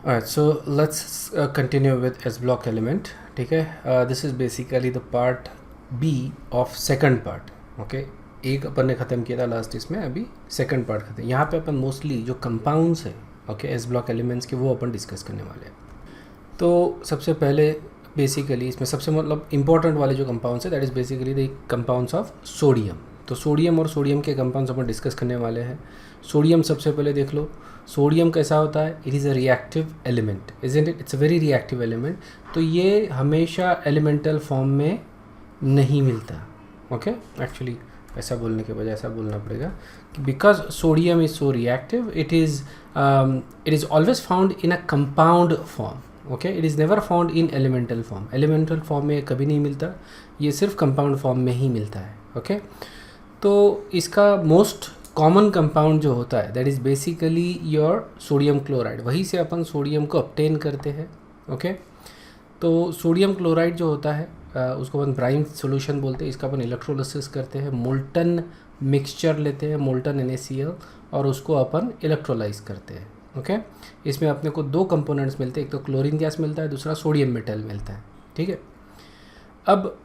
Alright, so let's continue with S block element. ठीक है, this is basically the part B of second part. Okay, एक अपन ने ख़त्म किया था लास्ट इसमें, अभी सेकंड पार्ट खत्म. यहाँ पे अपन मोस्टली जो कंपाउंड्स है ओके एस ब्लॉक एलिमेंट्स के, वो अपन डिस्कस करने वाले हैं. तो सबसे पहले बेसिकली इसमें सबसे मतलब इंपॉर्टेंट वाले जो कंपाउंड्स है that is basically the compounds of sodium. तो सोडियम और सोडियम के कंपाउंड्स अपन डिस्कस करने वाले हैं. सोडियम सबसे पहले देख लो. सोडियम कैसा होता है? It is a reactive element, isn't it? It's a very reactive element. तो ये हमेशा एलिमेंटल फॉर्म में नहीं मिलता. ओके, एक्चुअली ऐसा बोलने के बजाय ऐसा बोलना पड़ेगा कि because sodium is so reactive, it is always found in a compound form. Okay, it is never found in elemental form. Elemental form में कभी नहीं मिलता, ये सिर्फ कंपाउंड फॉर्म में ही मिलता है. ओके, तो इसका मोस्ट कॉमन कंपाउंड जो होता है that is basically your sodium chloride. वहीं से अपन सोडियम को ऑब्टेन करते हैं. ओके, तो सोडियम क्लोराइड जो होता है उसको अपन ब्राइन सॉल्यूशन बोलते हैं. इसका अपन इलेक्ट्रोलिसिस करते हैं, मोल्टन मिक्सचर लेते हैं, मोल्टन NaCl, और उसको अपन इलेक्ट्रोलाइज करते हैं. ओके, इसमें अपने को दो कंपोनेंट्स मिलते हैं, एक तो क्लोरीन गैस मिलता है, दूसरा सोडियम मेटल मिलता है. ठीक है, अब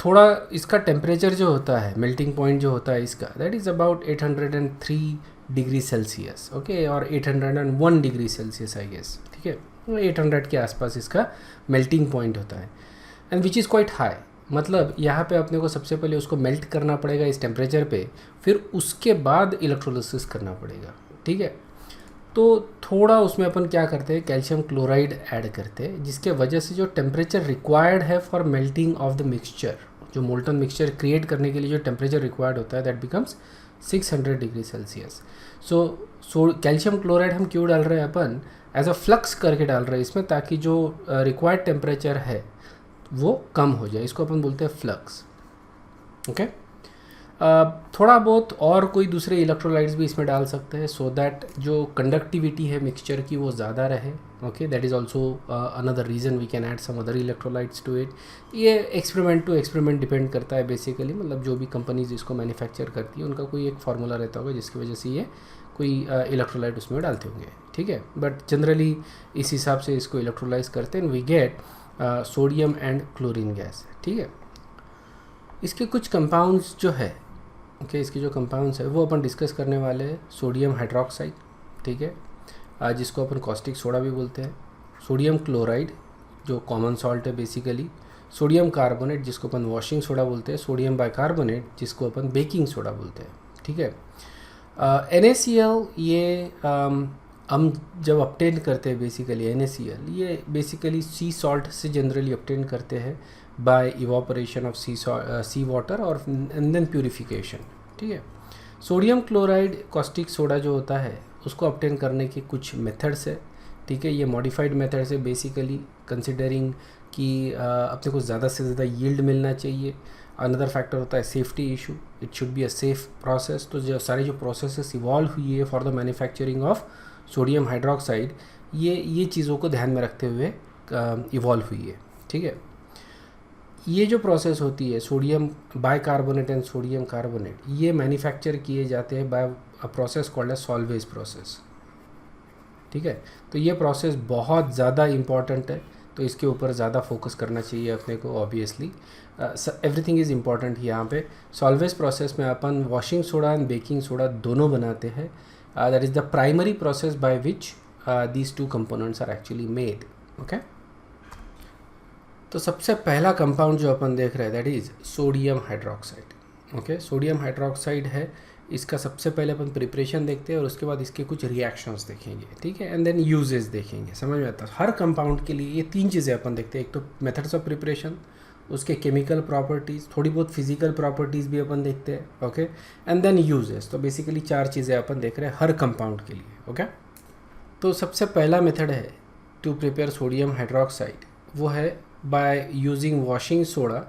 थोड़ा इसका टेम्परेचर जो होता है, मेल्टिंग पॉइंट जो होता है इसका, that is about 803 degree Celsius. Okay, और 801 डिग्री सेल्सियस आई गेस. ठीक है, 800 के आसपास इसका मेल्टिंग पॉइंट होता है, and which is quite high. मतलब यहाँ पे अपने को सबसे पहले उसको मेल्ट करना पड़ेगा इस टेम्परेचर पे, फिर उसके बाद इलेक्ट्रोलिसिस करना पड़ेगा. ठीक है, तो थोड़ा उसमें अपन क्या करते हैं, कैल्शियम क्लोराइड ऐड करते हैं, जिसके वजह से जो टेम्परेचर रिक्वायर्ड है for melting of the mixture, जो मोल्टन मिक्सचर क्रिएट करने के लिए जो टेम्परेचर रिक्वायर्ड होता है that becomes 600 degree Celsius. So calcium chloride हम क्यों डाल रहे हैं अपन? एज अ फ्लक्स करके डाल रहे हैं इसमें, ताकि जो रिक्वायर्ड टेम्परेचर है वो कम हो जाए. इसको अपन बोलते हैं फ्लक्स. ओके, थोड़ा बहुत और कोई दूसरे इलेक्ट्रोलाइट्स भी इसमें डाल सकते हैं सो दैट जो कंडक्टिविटी है मिक्सचर की वो ज़्यादा रहे. Okay, that is also another reason we can add some other electrolytes to it. ये एक्सपेरिमेंट टू एक्सपेरिमेंट डिपेंड करता है बेसिकली. मतलब जो भी कंपनीज इसको मैन्युफैक्चर करती है उनका कोई एक फार्मूला रहता होगा जिसकी वजह से ये कोई इलेक्ट्रोलाइट उसमें डालते होंगे. ठीक है, बट जनरली इस हिसाब से इसको इलेक्ट्रोलाइज करते हैं, we get sodium and chlorine gas. ठीक है, इसके कुछ कंपाउंड्स जो है ओके इसके जो कंपाउंड्स है वो अपन डिस्कस करने वाले हैं. सोडियम हाइड्रोक्साइड, ठीक है, जिसको अपन कॉस्टिक सोडा भी बोलते हैं. सोडियम क्लोराइड जो कॉमन सॉल्ट है बेसिकली. सोडियम कार्बोनेट जिसको अपन वॉशिंग सोडा बोलते हैं. सोडियम बाइकार्बोनेट जिसको अपन बेकिंग सोडा बोलते हैं. ठीक है, NaCl ये हम जब ऑब्टेन करते हैं बेसिकली NaCl, ये बेसिकली सी सॉल्ट से जनरली ऑब्टेन करते हैं by evaporation of sea water और एंड देन प्यूरिफिकेशन. ठीक है, सोडियम क्लोराइड कॉस्टिक सोडा जो होता है उसको ऑब्टेन करने के कुछ मेथड्स है. ठीक है, ये मॉडिफाइड मेथड्स है बेसिकली, कंसिडरिंग कि अपने को ज़्यादा से ज़्यादा यील्ड मिलना चाहिए. अनदर फैक्टर होता है safety issue, it should be a safe process. तो जो सारी जो प्रोसेसेस इवॉल्व हुई है for the manufacturing of sodium hydroxide, ये चीज़ों को ध्यान में रखते हुए इवॉल्व हुई है. ठीक है, ये जो प्रोसेस होती है sodium bicarbonate and sodium carbonate, ये मैन्युफैक्चर किए जाते हैं by a process called as Solvay process. ठीक है, तो ये प्रोसेस बहुत ज़्यादा इम्पॉर्टेंट है, तो इसके ऊपर ज़्यादा फोकस करना चाहिए अपने को. Obviously everything is important. यहाँ पे सॉल्वेज प्रोसेस में अपन washing soda and baking soda दोनों बनाते हैं. That is the primary process by which these two components are actually made. Okay, तो सबसे पहला कंपाउंड जो अपन देख रहे हैं that is sodium hydroxide. Okay, sodium hydroxide है. इसका सबसे पहले अपन प्रिपरेशन देखते हैं और उसके बाद इसके कुछ रिएक्शंस देखेंगे. ठीक है, एंड देन यूजेस देखेंगे. समझ में आता है? हर कंपाउंड के लिए ये तीन चीज़ें अपन देखते हैं. एक तो मेथड्स ऑफ प्रिपरेशन, उसके केमिकल प्रॉपर्टीज़, थोड़ी बहुत फिजिकल प्रॉपर्टीज़ भी अपन देखते हैं. Okay, and then uses. तो बेसिकली चार चीज़ें अपन देख रहे हैं हर कंपाउंड के लिए. ओके, तो सबसे पहला मेथड है टू प्रिपेयर सोडियम हाइड्रोक्साइड, वो है by using washing soda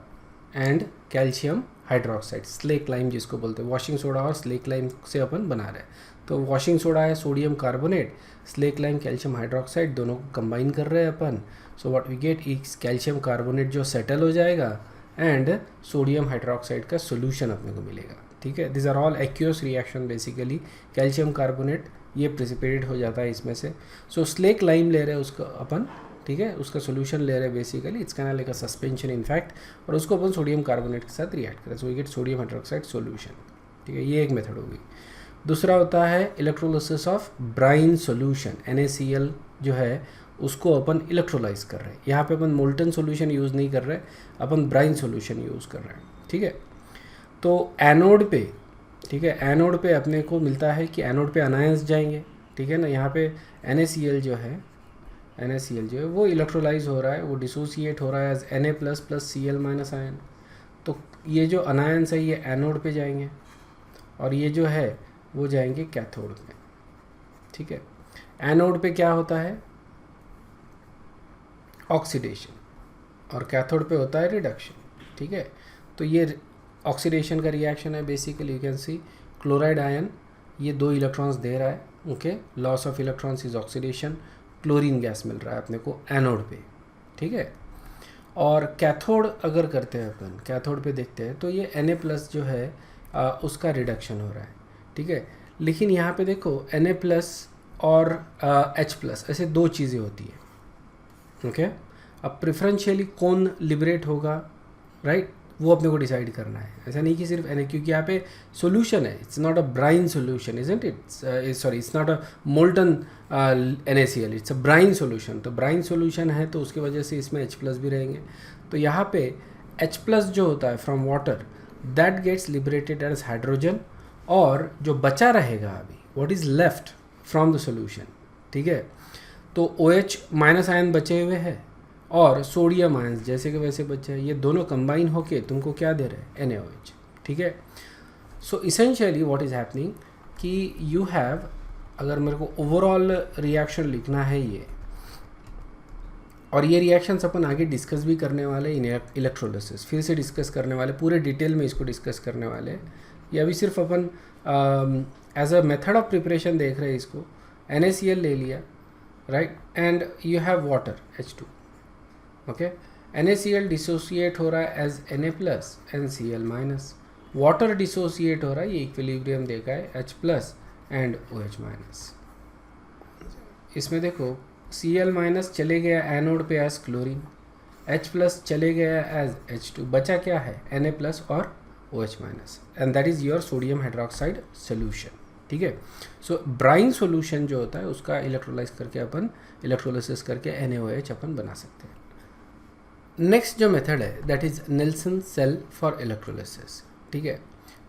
and calcium hydroxide, slake lime जिसको बोलते हैं. वॉशिंग सोडा और स्लेक लाइम से अपन बना रहे हैं. तो वॉशिंग सोडा है sodium carbonate, slake lime calcium hydroxide, दोनों को कंबाइन कर रहे हैं अपन. So what we get is calcium carbonate जो सेटल हो जाएगा एंड सोडियम हाइड्रोक्साइड का सोल्यूशन अपने को मिलेगा. ठीक है, this are all aqueous reaction basically. Calcium carbonate ये प्रेसिपिटेट हो जाता है इसमें से. सो स्लेक लाइम ले रहे हैं उसका अपन, ठीक है, उसका सोल्यूशन ले रहे हैं basically. It's can like a suspension in fact, और उसको अपन सोडियम कार्बोनेट के साथ रिएक्ट करें. So we get sodium hydroxide solution. ठीक है, ये एक मेथड होगी. दूसरा होता है electrolysis of brine solution. NaCl जो है उसको अपन इलेक्ट्रोलाइज कर रहे हैं. यहाँ पे अपन मोल्टन सोल्यूशन यूज़ नहीं कर रहे, अपन ब्राइन सोल्यूशन यूज़ कर रहे हैं. ठीक है, तो एनोड पे, ठीक है, एनोड पे अपने को मिलता है कि एनोड पे अनायंस जाएंगे. ठीक है ना, यहाँ पे NaCl जो है वो इलेक्ट्रोलाइज हो रहा है, वो डिसोसिएट हो रहा है as Na plus plus Cl minus ion. तो ये जो अनायंस है ये एनोड पे जाएंगे, और ये जो है वो जाएंगे कैथोड पे. ठीक है, एनोड पे क्या होता है, ऑक्सीडेशन, और कैथोड पे होता है रिडक्शन. ठीक है, तो ये ऑक्सीडेशन का रिएक्शन है basically. You can see chloride ion ये 2 इलेक्ट्रॉन्स दे रहा है. Okay, loss of electrons is oxidation. Chlorine gas मिल रहा है अपने को एनोड पे. ठीक है, और कैथोड अगर करते हैं अपन, कैथोड पे देखते हैं तो ये Na प्लस जो है उसका रिडक्शन हो रहा है. ठीक है, लेकिन यहाँ पे देखो Na प्लस और H प्लस ऐसे 2 चीज़ें होती है. ओके, अब प्रेफरेंशियली कौन लिबरेट होगा, राइट, वो अपने को डिसाइड करना है. ऐसा नहीं कि सिर्फ Na, क्योंकि यहाँ पे सोल्यूशन है. It's not a brine solution, isn't it, sorry, it's not a molten NaCl, it's a brine solution. तो ब्राइन सोल्यूशन है तो उसकी वजह से इसमें H प्लस भी रहेंगे. तो यहाँ पे H प्लस जो होता है from water, that gets liberated as hydrogen, और जो बचा रहेगा अभी, what is left from the solution, ठीक है, तो OH माइनस आयन बचे हुए हैं और सोडियम आयन्स जैसे कि वैसे बचे हैं. ये दोनों कंबाइन होके तुमको क्या दे रहे हैं, NaOH. ठीक है, सो इसेंशियली व्हाट इज़ हैपनिंग कि यू हैव, अगर मेरे को ओवरऑल रिएक्शन लिखना है ये, और ये रिएक्शंस अपन आगे डिस्कस भी करने वाले इन इलेक्ट्रोलिसिस, फिर से डिस्कस करने वाले, पूरे डिटेल में इसको डिस्कस करने वाले. ये अभी सिर्फ अपन as a method of preparation देख रहे हैं इसको. NaCl ले लिया, right, and you have water H2. Okay, NaCl dissociate हो रहा है as Na plus and Cl minus. Water dissociate हो रहा है, ये इक्विलिब्रियम देखा है, H plus and OH minus. इसमें देखो Cl माइनस चले गया एनोड पे एज क्लोरीन, H प्लस चले गया एज H2, बचा क्या है, Na प्लस और OH minus, and that is your sodium hydroxide solution. ठीक है, सो ब्राइन सोल्यूशन जो होता है उसका इलेक्ट्रोलाइज करके अपन, इलेक्ट्रोलिसिस करके NaOH अपन बना सकते हैं. नेक्स्ट जो मेथड है that is Nelson cell for electrolysis. ठीक है,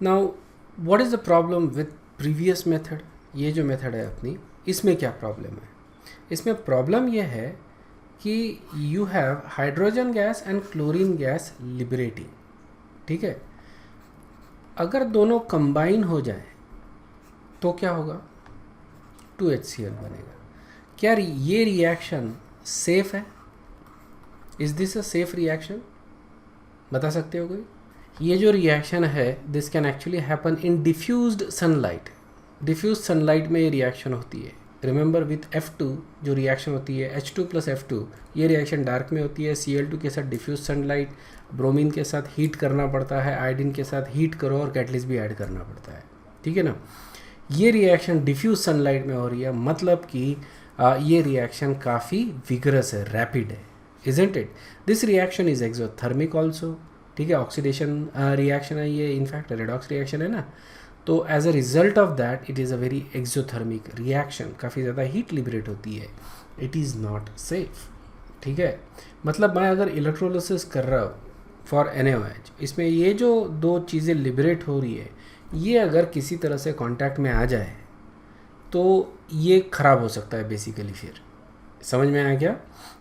now what is the problem with previous method. ये जो मेथड है अपनी, इसमें क्या प्रॉब्लम है, इसमें प्रॉब्लम यह है कि you have hydrogen gas and chlorine gas liberating. ठीक है, अगर दोनों कंबाइन हो जाए तो क्या होगा, 2HCl बनेगा. क्या ये रिएक्शन सेफ है, is this a safe reaction, बता सकते हो कोई. ये जो रिएक्शन है this can actually happen in diffused sunlight. Diffuse sunlight में ये रिएक्शन होती है. रिमेंबर विथ F2 जो रिएक्शन होती है H2 प्लस F2, ये रिएक्शन डार्क में होती है. Cl2 के साथ डिफ्यूज सनलाइट, ब्रोमीन के साथ हीट करना पड़ता है, आयोडीन के साथ हीट करो और कैटलिस्ट भी ऐड करना पड़ता है. ठीक है ना, ये रिएक्शन डिफ्यूज सनलाइट में हो रही है, मतलब कि ये रिएक्शन काफ़ी विगरस है, रैपिड है, isn't it. This reaction is exothermic also. ठीक है, ऑक्सीडेशन रिएक्शन है ये, इनफैक्ट रेडॉक्स रिएक्शन है ना. तो as a result of that it is a very exothermic reaction, काफ़ी ज़्यादा हीट लिबरेट होती है. It is not safe. ठीक है, मतलब मैं अगर इलेक्ट्रोलिसिस कर रहा हूँ फॉर NaOH, इसमें ये जो 2 चीज़ें लिबरेट हो रही है, ये अगर किसी तरह से कांटेक्ट में आ जाए तो ये ख़राब हो सकता है बेसिकली. फिर समझ में आया क्या,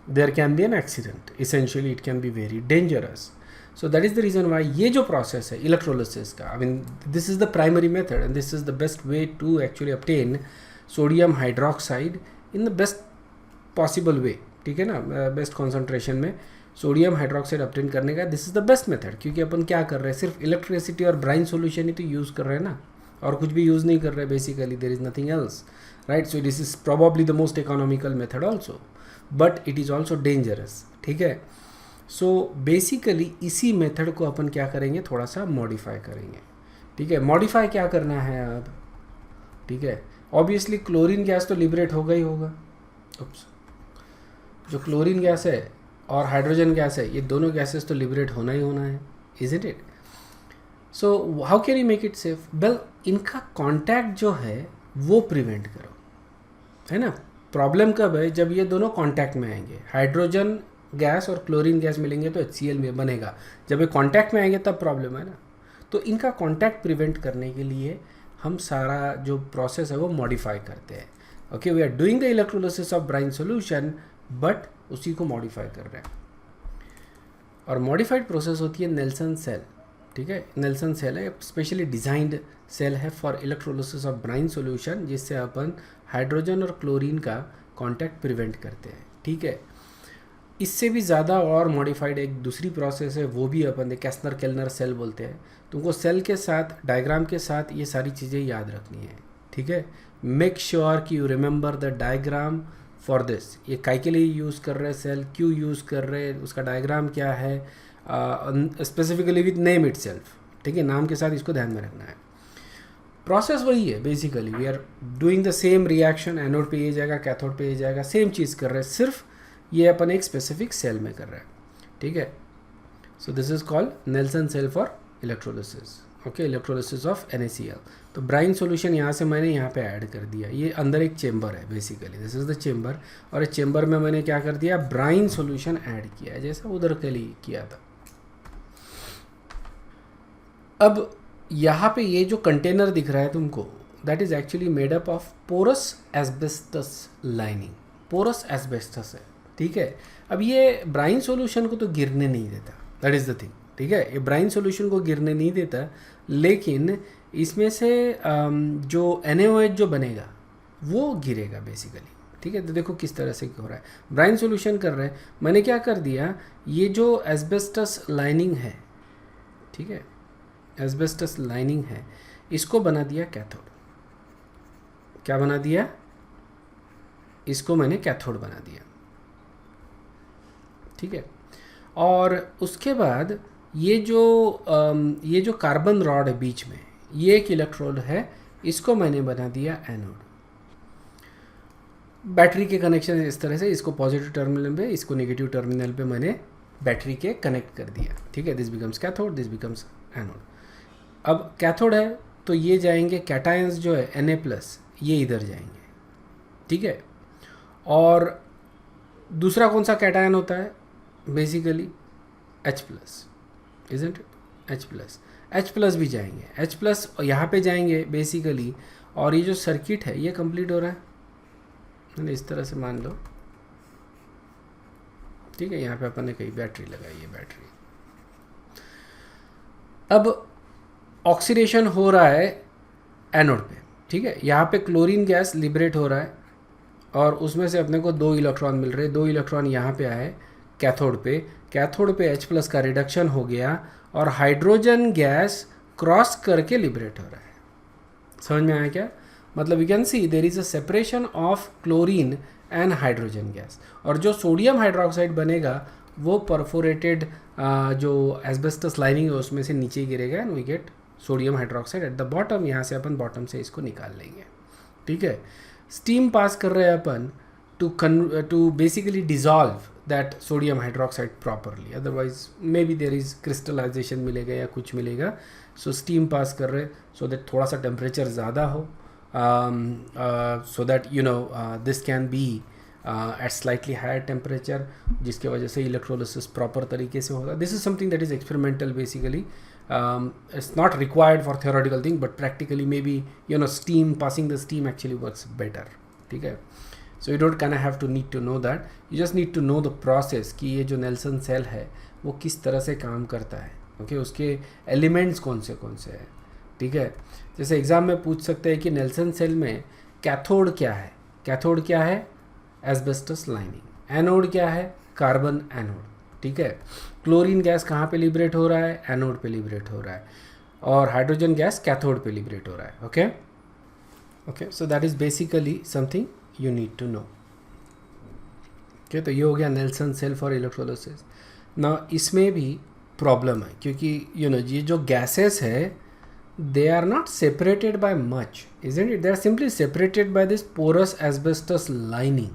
there can be an accident, essentially it can be very dangerous. So that is the reason why ये जो प्रोसेस है इलेक्ट्रोलिसिस का, I mean this is the primary method and this is the best way to actually obtain sodium hydroxide in the best possible way. ठीक है ना, best concentration में sodium hydroxide obtain करने का this is the best method. क्योंकि अपन क्या कर रहे हैं, सिर्फ इलेक्ट्रिसिटी और ब्राइन सोल्यूशन ही तो यूज़ कर रहे हैं ना, और कुछ भी यूज़ नहीं कर रहे basically. There is nothing else, right. So this is probably the most economical method also, but it is also dangerous. ठीक है, सो बेसिकली इसी मेथड को अपन क्या करेंगे, थोड़ा सा मॉडिफाई करेंगे. ठीक है, मॉडिफाई क्या करना है अब, ठीक है, ऑब्वियसली क्लोरीन गैस तो लिबरेट होगा ही होगा। Oops. जो क्लोरीन गैस है और हाइड्रोजन गैस है, ये दोनों गैसेस तो लिबरेट होना ही होना है, isn't it? So how can you make it safe? Well, इनका कांटेक्ट जो है वो प्रिवेंट करो, है ना। प्रॉब्लम कब है? जब ये दोनों कांटेक्ट में आएंगे, हाइड्रोजन गैस और क्लोरीन गैस मिलेंगे तो HCl में बनेगा। जब ये कांटेक्ट में आएंगे तब प्रॉब्लम है ना। तो इनका कांटेक्ट प्रिवेंट करने के लिए हम सारा जो प्रोसेस है वो मॉडिफाई करते हैं। Okay, we are doing the electrolysis of brine solution, but उसी को मॉडिफाई कर रहे हैं। और मॉडिफाइड प्रोसेस होती है नेल्सन सेल, ठीक है। नेल्सन सेल है, स्पेशली डिजाइंड सेल है for electrolysis of brine solution, जिससे अपन हाइड्रोजन और क्लोरीन का कांटेक्ट प्रिवेंट करते हैं, ठीक है। इससे भी ज़्यादा और मॉडिफाइड एक दूसरी प्रोसेस है, वो भी अपन कैस्नर केल्नर सेल बोलते हैं। तुमको सेल के साथ, डायग्राम के साथ ये सारी चीज़ें याद रखनी है, ठीक है। मेक श्योर कि you remember the diagram for this. ये काय के लिए यूज़ कर रहे हैं सेल, क्यों यूज़ कर रहे हैं, उसका डायग्राम क्या है, specifically with name it self, ठीक है। नाम के साथ इसको ध्यान में रखना है। प्रोसेस वही है basically, we are doing the same reaction. Anode पे ये जाएगा, कैथोड पे ये जाएगा, सेम चीज़ कर रहे हैं, सिर्फ ये अपन एक स्पेसिफिक सेल में कर रहे हैं, ठीक है। So this is called Nelson cell for electrolysis, okay, electrolysis of NaCl। तो ब्राइन सॉल्यूशन यहाँ से मैंने यहाँ पे ऐड कर दिया। ये अंदर एक चेम्बर है basically, this is the chamber, और इस चेम्बर में मैंने क्या कर दिया, ब्राइन सॉल्यूशन ऐड किया है, जैसा उधर के लिए किया था। अब यहाँ पे ये जो कंटेनर दिख रहा है तुमको, that is actually made up of porous asbestos lining. Porous asbestos है, ठीक है। अब ये ब्राइन सॉल्यूशन को तो गिरने नहीं देता, दैट इज़ द थिंग, ठीक है। ये ब्राइन सॉल्यूशन को गिरने नहीं देता, लेकिन इसमें से जो NaOH जो बनेगा वो गिरेगा बेसिकली, ठीक है। तो देखो किस तरह से हो रहा है, ब्राइन सॉल्यूशन कर रहे हैं, मैंने क्या कर दिया, ये जो एस्बेस्टस लाइनिंग है, ठीक है, एस्बेस्टस लाइनिंग है, इसको बना दिया कैथोड। क्या बना दिया? इसको मैंने कैथोड बना दिया, ठीक है। और उसके बाद ये जो कार्बन रॉड है बीच में, ये एक इलेक्ट्रोड है, इसको मैंने बना दिया एनोड। बैटरी के कनेक्शन इस तरह से, इसको पॉजिटिव टर्मिनल पे, इसको नेगेटिव टर्मिनल पे मैंने बैटरी के कनेक्ट कर दिया, ठीक है। This becomes cathode, this becomes anode. अब कैथोड है तो ये जाएंगे कैटायंस जो है Na+, ये इधर जाएंगे, ठीक है। और दूसरा कौन सा कैटायन होता है basically? H+, isn't it? H+ भी जाएंगे, H+ यहाँ पे जाएंगे बेसिकली। और ये जो सर्किट है ये कंप्लीट हो रहा है, इस तरह से मान लो, ठीक है। यहाँ पे अपन ने कहीं बैटरी लगाई है, बैटरी। अब ऑक्सीडेशन हो रहा है एनोड पे, ठीक है। यहाँ पे क्लोरीन गैस लिबरेट हो रहा है और उसमें से अपने को 2 इलेक्ट्रॉन मिल रहे हैं। 2 इलेक्ट्रॉन यहाँ पे आए कैथोड पे, कैथोड पे H+ का रिडक्शन हो गया और हाइड्रोजन गैस क्रॉस करके लिबरेट हो रहा है। समझ में आया क्या? मतलब you can see there is a separation of chlorine and hydrogen gas. और जो सोडियम हाइड्रोक्साइड बनेगा वो परफोरेटेड जो एस्बेस्टस लाइनिंग है उसमें से नीचे गिरेगा and we get sodium hydroxide at the bottom. यहाँ से अपन बॉटम से इसको निकाल लेंगे, ठीक है। स्टीम पास कर रहे हैं अपन to basically dissolve that sodium hydroxide properly, otherwise may be there is crystallisation मिलेगा या कुछ मिलेगा। सो स्टीम पास कर रहे सो दैट थोड़ा सा टेम्परेचर ज़्यादा हो, so that you know this can be at slightly higher temperature, जिसके वजह से इलेक्ट्रोलिसिस प्रॉपर तरीके से होगा। This is something that is experimental basically, it's not required for theoretical thing, but practically maybe you know steam, passing the steam actually works better, ठीक है। So you don't kind of have to need to know that, you just need to know the process कि ये जो Nelson cell है वो किस तरह से काम करता है, ओके उसके एलिमेंट्स कौन से हैं, ठीक है। जैसे एग्जाम में पूछ सकते हैं कि नेल्सन सेल में कैथोड क्या है? कैथोड क्या है? Asbestos lining. एनोड क्या है? कार्बन एनोड, ठीक है। क्लोरीन गैस कहाँ पे लिबरेट हो रहा है? एनोड पे लिबरेट हो रहा है। और हाइड्रोजन गैस कैथोड पे लिबरेट हो रहा है, okay okay. So that is basically something you need to know, okay. तो ये हो गया नेल्सन सेल फॉर इलेक्ट्रोलिसिस। ना इसमें भी प्रॉब्लम है क्योंकि यू नो ये जो गैसेस है they are not separated by much, isn't it? They are simply separated by this porous asbestos lining,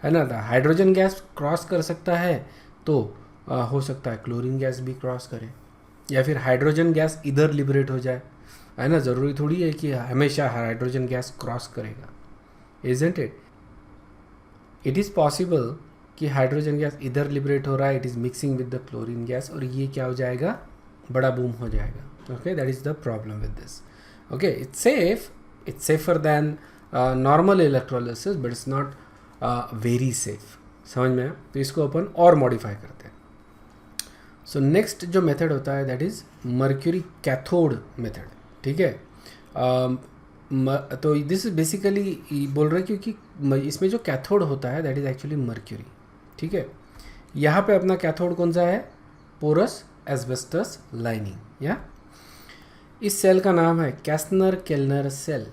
है ना. हाइड्रोजन गैस क्रॉस कर सकता है तो हो सकता है क्लोरीन गैस भी क्रॉस करे, या फिर हाइड्रोजन गैस इधर लिबरेट हो जाए, है ना. ज़रूरी थोड़ी है कि हमेशा हाइड्रोजन गैस क्रॉस करेगा, isn't it? It is possible कि हाइड्रोजन गैस इधर लिबरेट हो रहा है, it is mixing with the chlorine gas, और ये क्या हो जाएगा, बड़ा बूम हो जाएगा. Okay, that is the problem with this. Okay, it's safer than normal electrolysis, but it's not very safe. समझ में आया? तो इसको अपन और मॉडिफाई करते हैं. सो नेक्स्ट जो मेथड होता है that is mercury cathode method. ठीक है, तो दिस इज बेसिकली बोल रहे हैं क्योंकि इसमें जो कैथोड होता है दैट इज़ एक्चुअली मर्क्यूरी. ठीक है, यहाँ पे अपना कैथोड कौन सा है, पोरस एस्बेस्टस लाइनिंग. या इस सेल का नाम है Castner Kellner cell.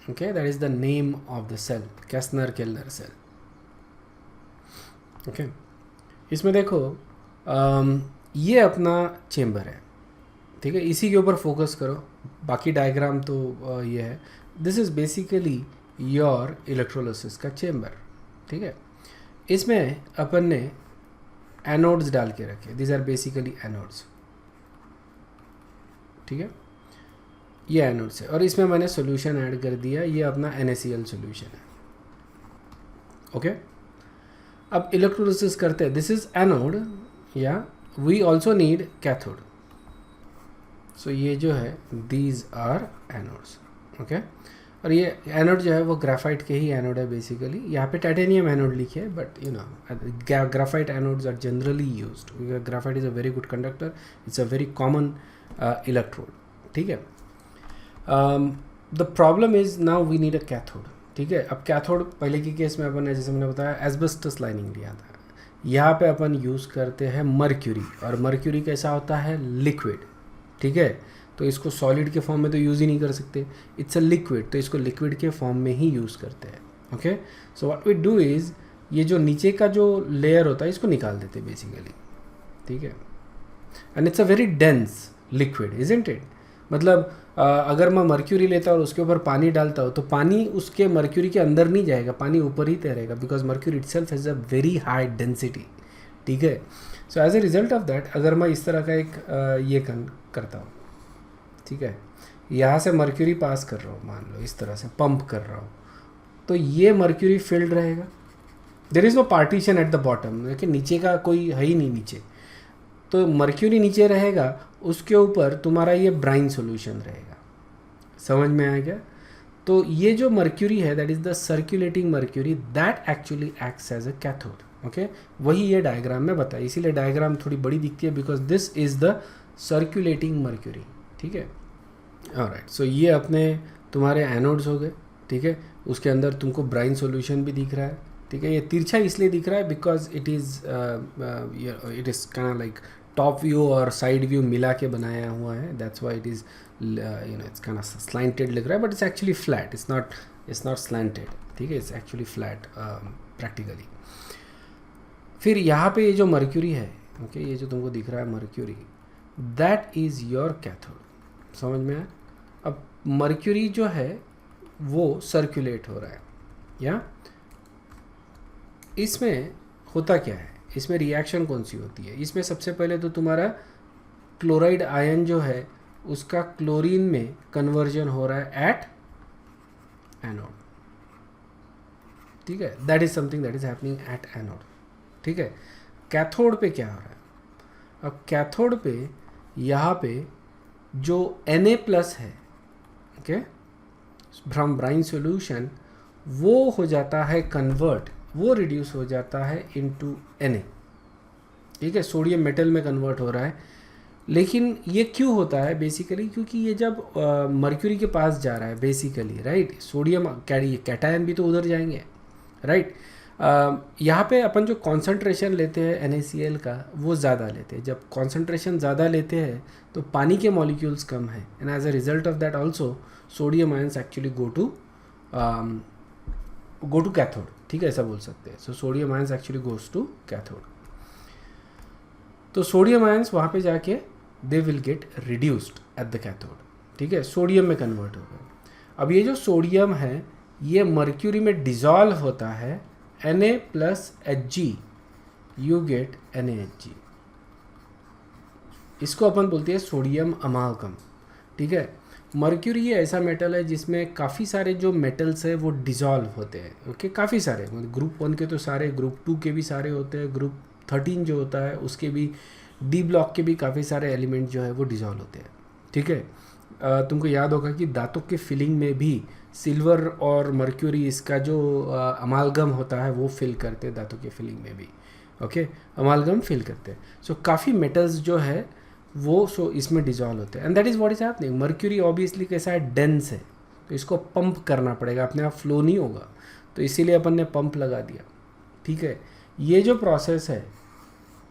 Okay, that is the name of the cell, Castner Kellner cell. Okay, इसमें देखो ये अपना चेम्बर है. ठीक है, इसी के ऊपर फोकस करो, बाकी डायग्राम तो ये है. This is basically your electrolysis का चेम्बर. ठीक है, इसमें अपन ने एनोड्स डाल के रखे. This are basically anodes. ठीक है, ये एनोड्स है, और इसमें मैंने सोल्यूशन ऐड कर दिया. ये अपना NaCl सोल्यूशन है. ओके, अब इलेक्ट्रोलिसिस करते हैं. दिस इज एनोड, या वी ऑल्सो नीड कैथोड. सो ये जो है दीज आर एनोड्स. ओके, और ये एनोड जो है वो ग्राफाइट के ही एनोड है बेसिकली. यहाँ पे टाइटेनियम एनोड लिखे है, but you know graphite anodes are generally used. Graphite is a very good conductor, it's a very common electrode. ठीक है, the problem is now we need a cathode. ठीक है, अब कैथोड पहले के केस में अपन ने, जैसे मैंने बताया, एस्बेस्टस लाइनिंग लिया था. यहाँ पे अपन यूज़ करते हैं मर्क्यूरी, और मर्क्यूरी कैसा होता है, लिक्विड. ठीक है, तो इसको सॉलिड के फॉर्म में तो यूज़ ही नहीं कर सकते, इट्स अ लिक्विड, तो इसको लिक्विड के फॉर्म में ही यूज़ करते हैं. Okay, so what we do is, ये जो नीचे का जो लेयर होता है इसको निकाल देते हैं बेसिकली. ठीक है, and it's a very dense liquid, isn't it. मतलब अगर मैं मर्क्यूरी लेता और उसके ऊपर पानी डालता हूँ तो पानी उसके मर्क्यूरी के अंदर नहीं जाएगा, पानी ऊपर ही तैरेगा, because mercury itself has a very high density. ठीक है, so as a result of that अगर मैं इस तरह का एक ये करता हूँ, ठीक है, यहाँ से मर्क्यूरी पास कर रहा हूँ, मान लो इस तरह से पंप कर रहा हूँ, तो ये मर्क्यूरी फिल्ड रहेगा. There is no partition at the bottom, लेकिन नीचे का कोई है ही नहीं नीचे, तो मर्क्यूरी नीचे रहेगा, उसके ऊपर तुम्हारा ये ब्राइन सॉल्यूशन रहेगा. समझ में आ गया? तो ये जो मर्क्यूरी है that is the circulating mercury, that actually acts as a cathode. Okay, वही ये डायग्राम में बताया, इसीलिए डायग्राम थोड़ी बड़ी दिखती है, because this is the circulating mercury. ठीक है, ऑलराइट. सो ये अपने तुम्हारे एनोड्स हो गए. ठीक है, उसके अंदर तुमको ब्राइन सॉल्यूशन भी दिख रहा है. ठीक है, ये तिरछा इसलिए दिख रहा है because it is kind of like top view और साइड व्यू मिला के बनाया हुआ है. That's why it is it's kind of slanted लग रहा है, but it's actually flat. It's not slanted. ठीक है, इट्स एक्चुअली फ्लैट प्रैक्टिकली. फिर यहाँ पे ये जो मर्क्यूरी है, ओके, ये जो तुमको दिख रहा है mercury, that is your cathode. समझ में आया? अब मर्क्यूरी जो है वो सर्कुलेट हो रहा है. या इसमें होता क्या है, इसमें रिएक्शन कौन सी होती है? इसमें सबसे पहले तो तुम्हारा क्लोराइड आयन जो है उसका क्लोरीन में कन्वर्जन हो रहा है एट एनोड. ठीक है, that is something that is happening at anode. ठीक है, कैथोड पे क्या हो रहा है? अब कैथोड पे यहाँ पे जो Na+ है, ओके, फ्रॉम ब्राइन सॉल्यूशन, वो हो जाता है कन्वर्ट, वो रिड्यूस हो जाता है इनटू Na. ठीक है, सोडियम मेटल में कन्वर्ट हो रहा है. लेकिन ये क्यों होता है बेसिकली? क्योंकि ये जब मर्क्यूरी के पास जा रहा है बेसिकली, राइट, सोडियम कैटायन भी तो उधर जाएंगे, राइट. यहाँ पे अपन जो कॉन्सेंट्रेशन लेते हैं NaCl का वो ज़्यादा लेते हैं. जब कॉन्सेंट्रेशन ज़्यादा लेते हैं तो पानी के मॉलिक्यूल्स कम है, and as a result of that also sodium ions actually go to cathode. ठीक है, ऐसा बोल सकते हैं. So sodium ions actually goes to cathode. तो सोडियम आयंस वहाँ पे जाके they will get reduced at the cathode. ठीक है, सोडियम में कन्वर्ट हो गया। अब ये जो सोडियम है ये मर्क्यूरी में डिजॉल्व होता है Na+Hg, यू गेट NaHg। इसको अपन बोलते हैं सोडियम अमालगम। ठीक है, मर्क्यूरी ये ऐसा मेटल है जिसमें काफ़ी सारे जो मेटल्स है वो डिजॉल्व होते हैं। ओके, काफ़ी सारे, मतलब ग्रुप 1 के तो सारे, ग्रुप 2 के भी सारे होते हैं, ग्रुप 13 जो होता है उसके भी, डी ब्लॉक के भी काफ़ी सारे एलिमेंट जो है वो डिजॉल्व होते हैं। ठीक है, तुमको याद होगा कि दांतों के फिलिंग में भी सिल्वर और मर्क्यूरी इसका जो अमालगम होता है वो फिल करते हैं दांतों के फिलिंग में भी। ओके, अमालगम फिल करते हैं। सो काफ़ी मेटल्स जो है वो इसमें डिजॉल्व होते हैं, and that is what is happening. Mercury obviously कैसा है, डेंस है, तो इसको पंप करना पड़ेगा, अपने आप फ्लो नहीं होगा, तो इसीलिए अपन ने पंप लगा दिया। ठीक है, ये जो प्रोसेस है,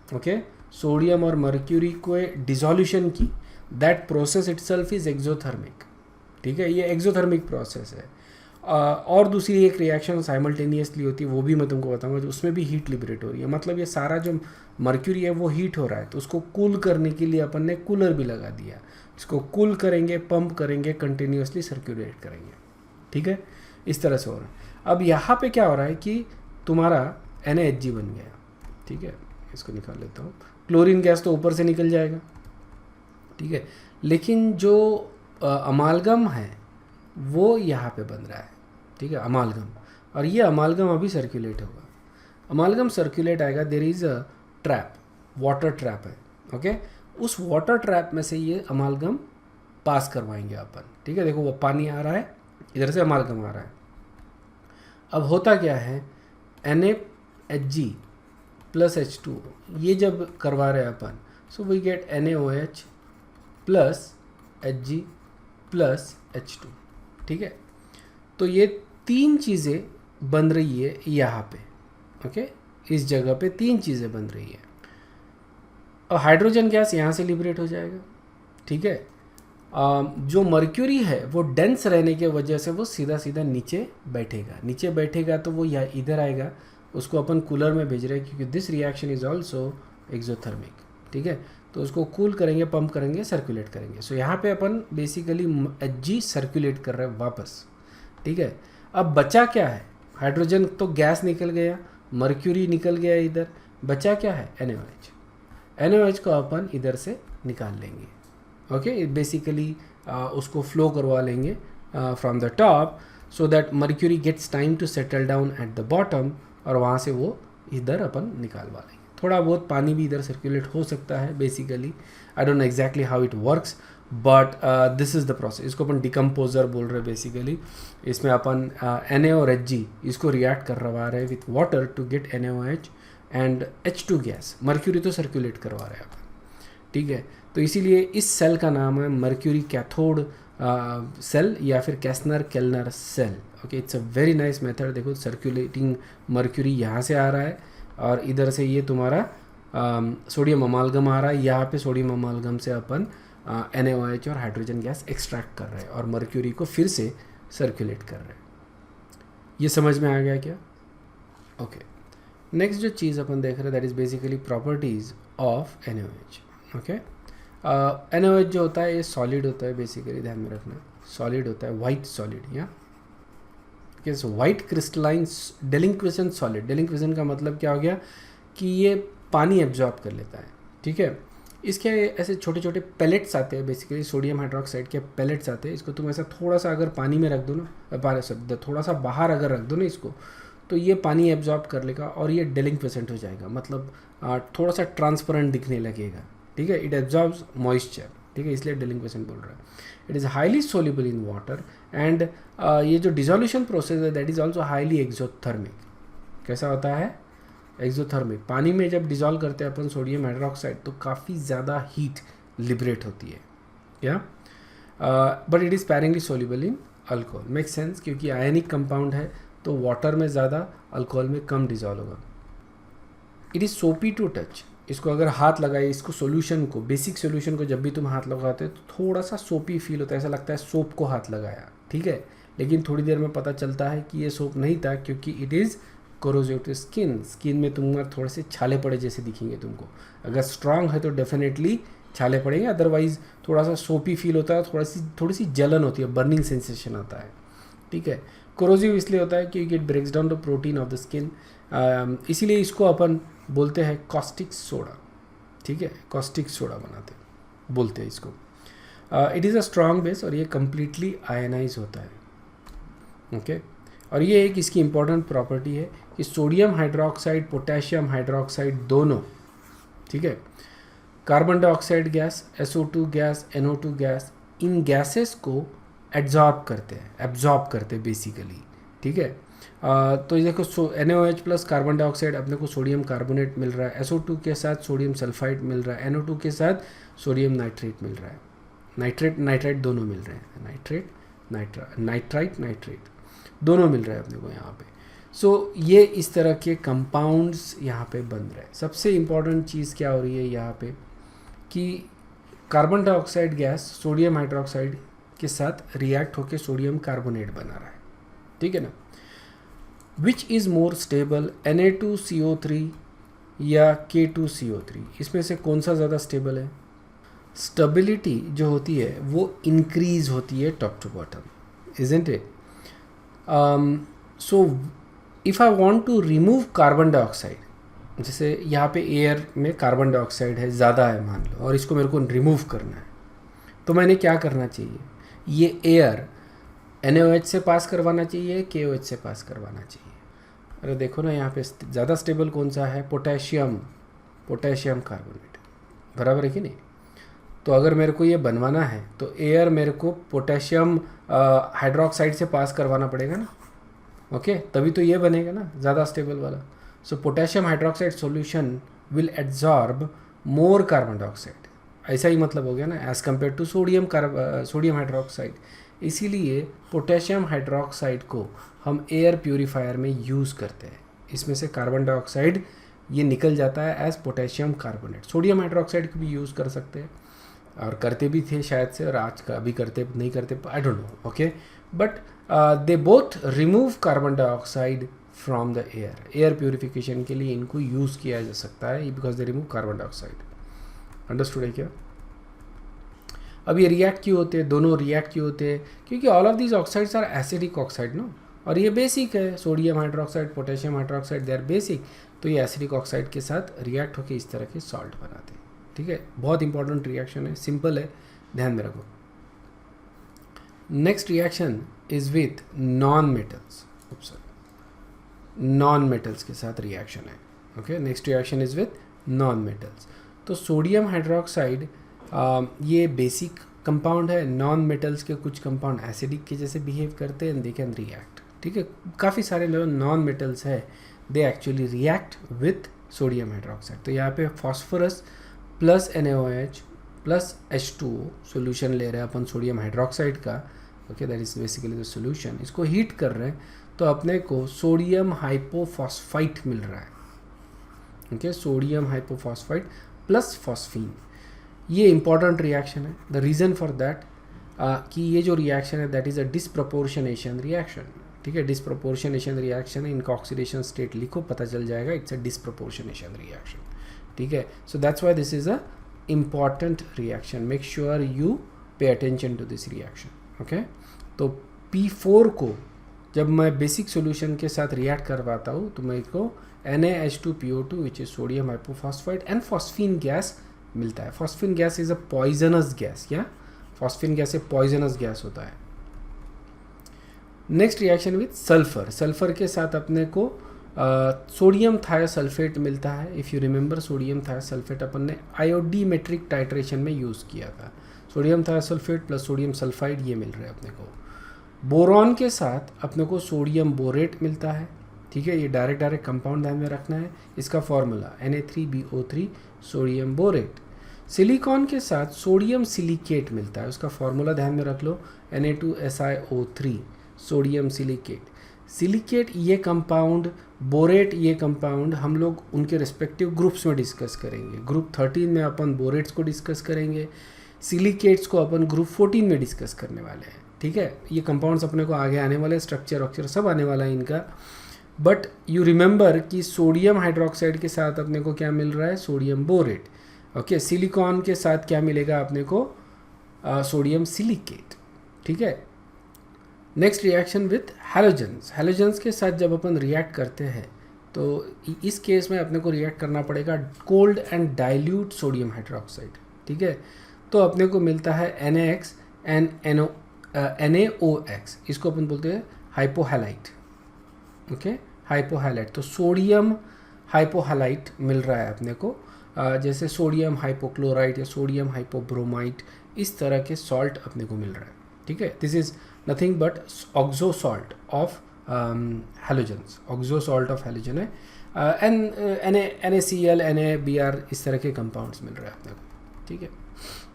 ओके, सोडियम और मर्क्यूरी को डिसोल्यूशन की, that process itself is exothermic. ठीक है, ये एक्सोथर्मिक प्रोसेस है। और दूसरी एक रिएक्शन साइमल्टेनियसली होती है, वो भी मैं तुमको बताऊंगा, जो उसमें भी हीट लिबरेट हो रही है। मतलब ये सारा जो मर्क्यूरी है वो हीट हो रहा है, तो उसको कूल करने के लिए अपन ने कूलर भी लगा दिया। इसको कूल करेंगे, पंप करेंगे, कंटिन्यूसली सर्कुलेट करेंगे। ठीक है, इस तरह से हो रहा है। अब यहाँ पे क्या हो रहा है कि तुम्हारा NaHg बन गया। ठीक है, इसको निकाल लेता हूँ। क्लोरीन गैस तो ऊपर से निकल जाएगा। ठीक है, लेकिन जो अमालगम है वो यहाँ पे बन रहा है। ठीक है, अमालगम, और ये अमालगम अभी सर्कुलेट होगा। अमालगम सर्कुलेट आएगा, there is a trap, water trap है। ओके, उस वाटर ट्रैप में से ये अमालगम पास करवाएंगे अपन। ठीक है, देखो वो पानी आ रहा है, इधर से अमालगम आ रहा है। अब होता क्या है, NaHg + H2 ये जब करवा रहे हैं अपन, so we get NaOH + Hg + H2। ठीक है, तो ये तीन चीज़ें बन रही है यहाँ पे। ओके, इस जगह पे तीन चीज़ें बन रही है, और हाइड्रोजन गैस यहाँ से लिबरेट हो जाएगा। ठीक है, जो मर्क्यूरी है वो डेंस रहने के वजह से वो सीधा सीधा नीचे बैठेगा। नीचे बैठेगा तो वो यहाँ इधर आएगा, उसको अपन कूलर में भेज रहे हैं, क्योंकि this reaction is also exothermic. ठीक है, तो उसको कूल करेंगे, पंप करेंगे, सर्कुलेट करेंगे। सो यहाँ पे अपन बेसिकली Hg सर्कुलेट कर रहे हैं वापस। ठीक है, अब बचा क्या है, हाइड्रोजन तो गैस निकल गया, मर्क्यूरी निकल गया, इधर बचा क्या है, NaOH। NaOH को अपन इधर से निकाल लेंगे। ओके, बेसिकली उसको फ्लो करवा लेंगे from the top, so that mercury gets time to settle down at the bottom, और वहाँ से वो इधर अपन निकालवा लेंगे। थोड़ा बहुत पानी भी इधर सर्कुलेट हो सकता है basically, I don't know exactly how it works, but this is the process. इसको अपन डिकम्पोजर बोल रहे हैं बेसिकली। इसमें अपन Na और Hg इसको रिएक्ट करवा रहे हैं with water to get NaOH and H2 gas. Mercury तो सर्कुलेट करवा रहे हैं अपन। ठीक है, तो इसीलिए इस सेल का नाम है मर्क्यूरी कैथोड सेल या फिर Castner Kellner cell. Okay, it's a very nice method. देखो सर्कुलेटिंग मर्क्यूरी यहाँ से आ रहा है, और इधर से ये तुम्हारा सोडियम अमालगम आ रहा है। यहाँ पे सोडियम अमालगम से अपन NaOH और हाइड्रोजन गैस एक्सट्रैक्ट कर रहे हैं, और मर्क्यूरी को फिर से सर्कुलेट कर रहे हैं। ये समझ में आ गया क्या? ओके, नेक्स्ट जो चीज़ अपन देख रहे हैं that is basically properties of NaOH। Okay, NaOH जो होता है ये सॉलिड होता है बेसिकली, ध्यान में रखना, सॉलिड होता है, वाइट सॉलिड। या सो वाइट क्रिस्टलाइन डेलिंक्विसेंट सॉलिड। डेलिंक्विसेंट का मतलब क्या हो गया कि ये पानी एब्जॉर्ब कर लेता है। ठीक है, इसके ऐसे छोटे छोटे पैलेट्स आते हैं, बेसिकली सोडियम हाइड्रोक्साइड के पैलेट्स आते हैं। इसको तुम ऐसा थोड़ा सा अगर पानी में रख दो ना, थोड़ा सा बाहर अगर रख दो ना इसको, तो ये पानी एब्जॉर्ब कर लेगा और ये डेलिंक्विसेंट हो जाएगा, मतलब थोड़ा सा ट्रांसपेरेंट दिखने लगेगा। ठीक है, इट एब्जॉर्ब्स मॉइस्चर। ठीक है, इसलिए डेलिंक्विसेंट बोल रहा है। It is highly soluble in water, and ये जो डिसोल्यूशन प्रोसेस है that is also highly exothermic. कैसा होता है? एक्सोथर्मिक। पानी में जब डिसॉल्व करते हैं अपन सोडियम हाइड्रोक्साइड तो काफ़ी ज़्यादा हीट लिबरेट होती है, या but it is sparingly soluble in alcohol. Make sense, क्योंकि आयनिक कंपाउंड है तो वाटर में ज़्यादा, अल्कोहल में कम डिसॉल्व होगा। इट इज़ सोपी टू टच। इसको अगर हाथ लगाए, इसको सोल्यूशन को, बेसिक सोल्यूशन को जब भी तुम हाथ लगाते हो तो थोड़ा सा सोपी फील होता है, ऐसा लगता है सोप को हाथ लगाया। ठीक है, लेकिन थोड़ी देर में पता चलता है कि ये सोप नहीं था, क्योंकि it is corrosive to skin. Skin में तुम्हारे थोड़े से छाले पड़े जैसे दिखेंगे तुमको। अगर स्ट्रांग है तो डेफिनेटली छाले पड़ेंगे, अदरवाइज थोड़ा सा सोपी फील होता है, थोड़ी सी जलन होती है, बर्निंग सेंसेशन आता है, ठीक है। कोरोजिव इसलिए होता है क्योंकि it breaks down the protein of the skin, इसीलिए इसको अपन बोलते हैं कॉस्टिक सोडा, ठीक है, कॉस्टिक सोडा बोलते हैं इसको। It is a strong base और ये कम्प्लीटली आयनाइज होता है, ओके। और ये एक इसकी इम्पॉर्टेंट प्रॉपर्टी है कि सोडियम हाइड्रोक्साइड, पोटेशियम हाइड्रोक्साइड दोनों, ठीक है, carbon dioxide gas, SO2 gas, NO2 gas, इन गैसेस को एब्जॉर्ब करते हैं बेसिकली, ठीक है। तो ये देखो NaOH प्लस कार्बन डाइऑक्साइड, अपने को सोडियम कार्बोनेट मिल रहा है, SO2 के साथ सोडियम सल्फाइड मिल रहा है, NO2 के साथ सोडियम नाइट्रेट मिल रहा है, नाइट्राइट दोनों मिल रहे हैं, नाइट्राइट दोनों मिल रहे हैं अपने को यहाँ पे। सो ये इस तरह के कंपाउंड्स यहाँ पे बन रहे हैं। सबसे इम्पॉर्टेंट चीज़ क्या हो रही है यहाँ पे कि carbon dioxide gas sodium hydroxide के साथ रिएक्ट होकर सोडियम कार्बोनेट बना रहा है, ठीक है ना। Which is more stable, Na2CO3 या K2CO3, इसमें से कौन सा ज़्यादा स्टेबल है? स्टेबिलिटी जो होती है वो इंक्रीज होती है top to bottom, isn't it? So if I want to remove carbon dioxide, जैसे यहाँ पे एयर में कार्बन डाइऑक्साइड है, ज़्यादा है मान लो, और इसको मेरे को रिमूव करना है, तो मैंने क्या करना चाहिए? ये एयर NaOH से पास करवाना चाहिए, KOH से पास करवाना चाहिए? अरे देखो ना यहाँ पे ज़्यादा स्टेबल कौन सा है? पोटेशियम कार्बोनेट, बराबर है कि नहीं? तो अगर मेरे को ये बनवाना है तो एयर मेरे को पोटेशियम हाइड्रोक्साइड से पास करवाना पड़ेगा ना, ओके, तभी तो ये बनेगा ना ज़्यादा स्टेबल वाला। So potassium hydroxide solution will absorb more carbon dioxide, ऐसा ही मतलब हो गया ना, as compare to sodium hydroxide. इसीलिए पोटेशियम हाइड्रोक्साइड को हम एयर प्यूरीफायर में यूज़ करते हैं, इसमें से कार्बन डाइऑक्साइड ये निकल जाता है as potassium carbonate. Sodium hydroxide को भी यूज़ कर सकते हैं और करते भी थे शायद से, और आज का अभी करते नहीं करते, आई don't no, okay. But they both remove carbon dioxide from the air purification के लिए इनको यूज़ किया जा सकता है, because they remove carbon dioxide. Understood है क्या? अब ये रिएक्ट क्यों होते हैं, दोनों रिएक्ट क्यों होते हैं? क्योंकि all of these oxides are acidic oxide no, और ये बेसिक है, sodium hydroxide, potassium hydroxide, they are basic. तो ये एसिडिक ऑक्साइड के साथ रिएक्ट होकर इस तरह के सॉल्ट बनाते हैं, ठीक है। बहुत इंपॉर्टेंट रिएक्शन है, सिंपल है, ध्यान में रखो। Next reaction is with non metals के साथ रिएक्शन है, okay. Next reaction is with non metals. तो सोडियम हाइड्रोक्साइड ये बेसिक कंपाउंड है, नॉन मेटल्स के कुछ कंपाउंड एसिडिक के जैसे बिहेव करते हैं, दे कैन रिएक्ट, ठीक है। काफ़ी सारे जो नॉन मेटल्स है they actually react with sodium hydroxide. तो यहाँ पे phosphorus plus NaOH plus H2O solution ले रहे हैं अपन सोडियम हाइड्रोक्साइड का, okay, that is basically the solution. इसको हीट कर रहे हैं तो अपने को सोडियम हाइपोफॉस्फाइट मिल रहा है, okay, sodium hypophosphite plus phosphine. ये इंपॉर्टेंट रिएक्शन है। द रीज़न फॉर दैट कि ये जो रिएक्शन है that is a disproportionation reaction, ठीक है। डिसप्रपोर्शनेशन रिएक्शन है, इनका ऑक्सीडेशन स्टेट लिखो, पता चल जाएगा, इट्स अ डिसप्रपोर्शनेशन रिएक्शन, ठीक है। So that's why this is a important reaction, make sure you pay attention to this reaction, okay. तो P4 को जब मैं बेसिक सोल्यूशन के साथ रिएक्ट करवाता हूँ तो मैं इसको NaH2PO2 which is sodium hypophosphide and phosphine gas मिलता है। Phosphine gas is a poisonous gas, क्या फॉस्फीन गैस एक पॉइजनस गैस होता है। Next reaction with sulphur, sulphur के साथ अपने को सोडियम थायोसल्फेट मिलता है। If you remember, sodium thiosulphate अपन ने आयोडीमेट्रिक टाइट्रेशन में यूज़ किया था। Sodium thiosulphate plus sodium sulphide ये मिल रहा है अपने को। बोरॉन के साथ अपने को सोडियम बोरेट मिलता है, ठीक है। ये डायरेक्ट कंपाउंड ध्यान में रखना है। इसका formula Na3BO3 sodium borate. Silicon के साथ सोडियम सिलिकेट मिलता है, उसका फॉर्मूला ध्यान में रख लो, Na2SiO3 सोडियम सिलिकेट। सिलिकेट ये कंपाउंड, बोरेट ये कंपाउंड हम लोग उनके रिस्पेक्टिव ग्रुप्स में डिस्कस करेंगे। ग्रुप 13 में अपन बोरेट्स को डिस्कस करेंगे, सिलिकेट्स को अपन ग्रुप 14 में डिस्कस करने वाले हैं, ठीक है। ये कंपाउंड्स अपने को आगे आने वाले, स्ट्रक्चर सब आने वाला है इनका। बट यू रिमेंबर कि सोडियम हाइड्रोक्साइड के साथ अपने को क्या मिल रहा है, सोडियम बोरेट। ओके, सिलिकॉन के साथ क्या मिलेगा अपने को, सोडियम सिलिकेट, ठीक है। Next reaction with halogens, halogens के साथ जब अपन रिएक्ट करते हैं तो इस केस में अपने को रिएक्ट करना पड़ेगा cold and dilute sodium hydroxide, ठीक है। तो अपने को मिलता है NaX एंड NaOX, इसको अपन बोलते हैं हाइपोहैलाइट, ओके, हाइपोहैलाइट। तो सोडियम हाइपोहैलाइट मिल रहा है अपने को, जैसे सोडियम हाइपोक्लोराइट या सोडियम हाइपोब्रोमाइट, इस तरह के सॉल्ट अपने को मिल रहा है, ठीक है। This is nothing but oxo salt of halogens, oxo salt of halogen है। NaCl, NaBr, इस तरह के कंपाउंड्स मिल रहे हैं अपने को, ठीक है।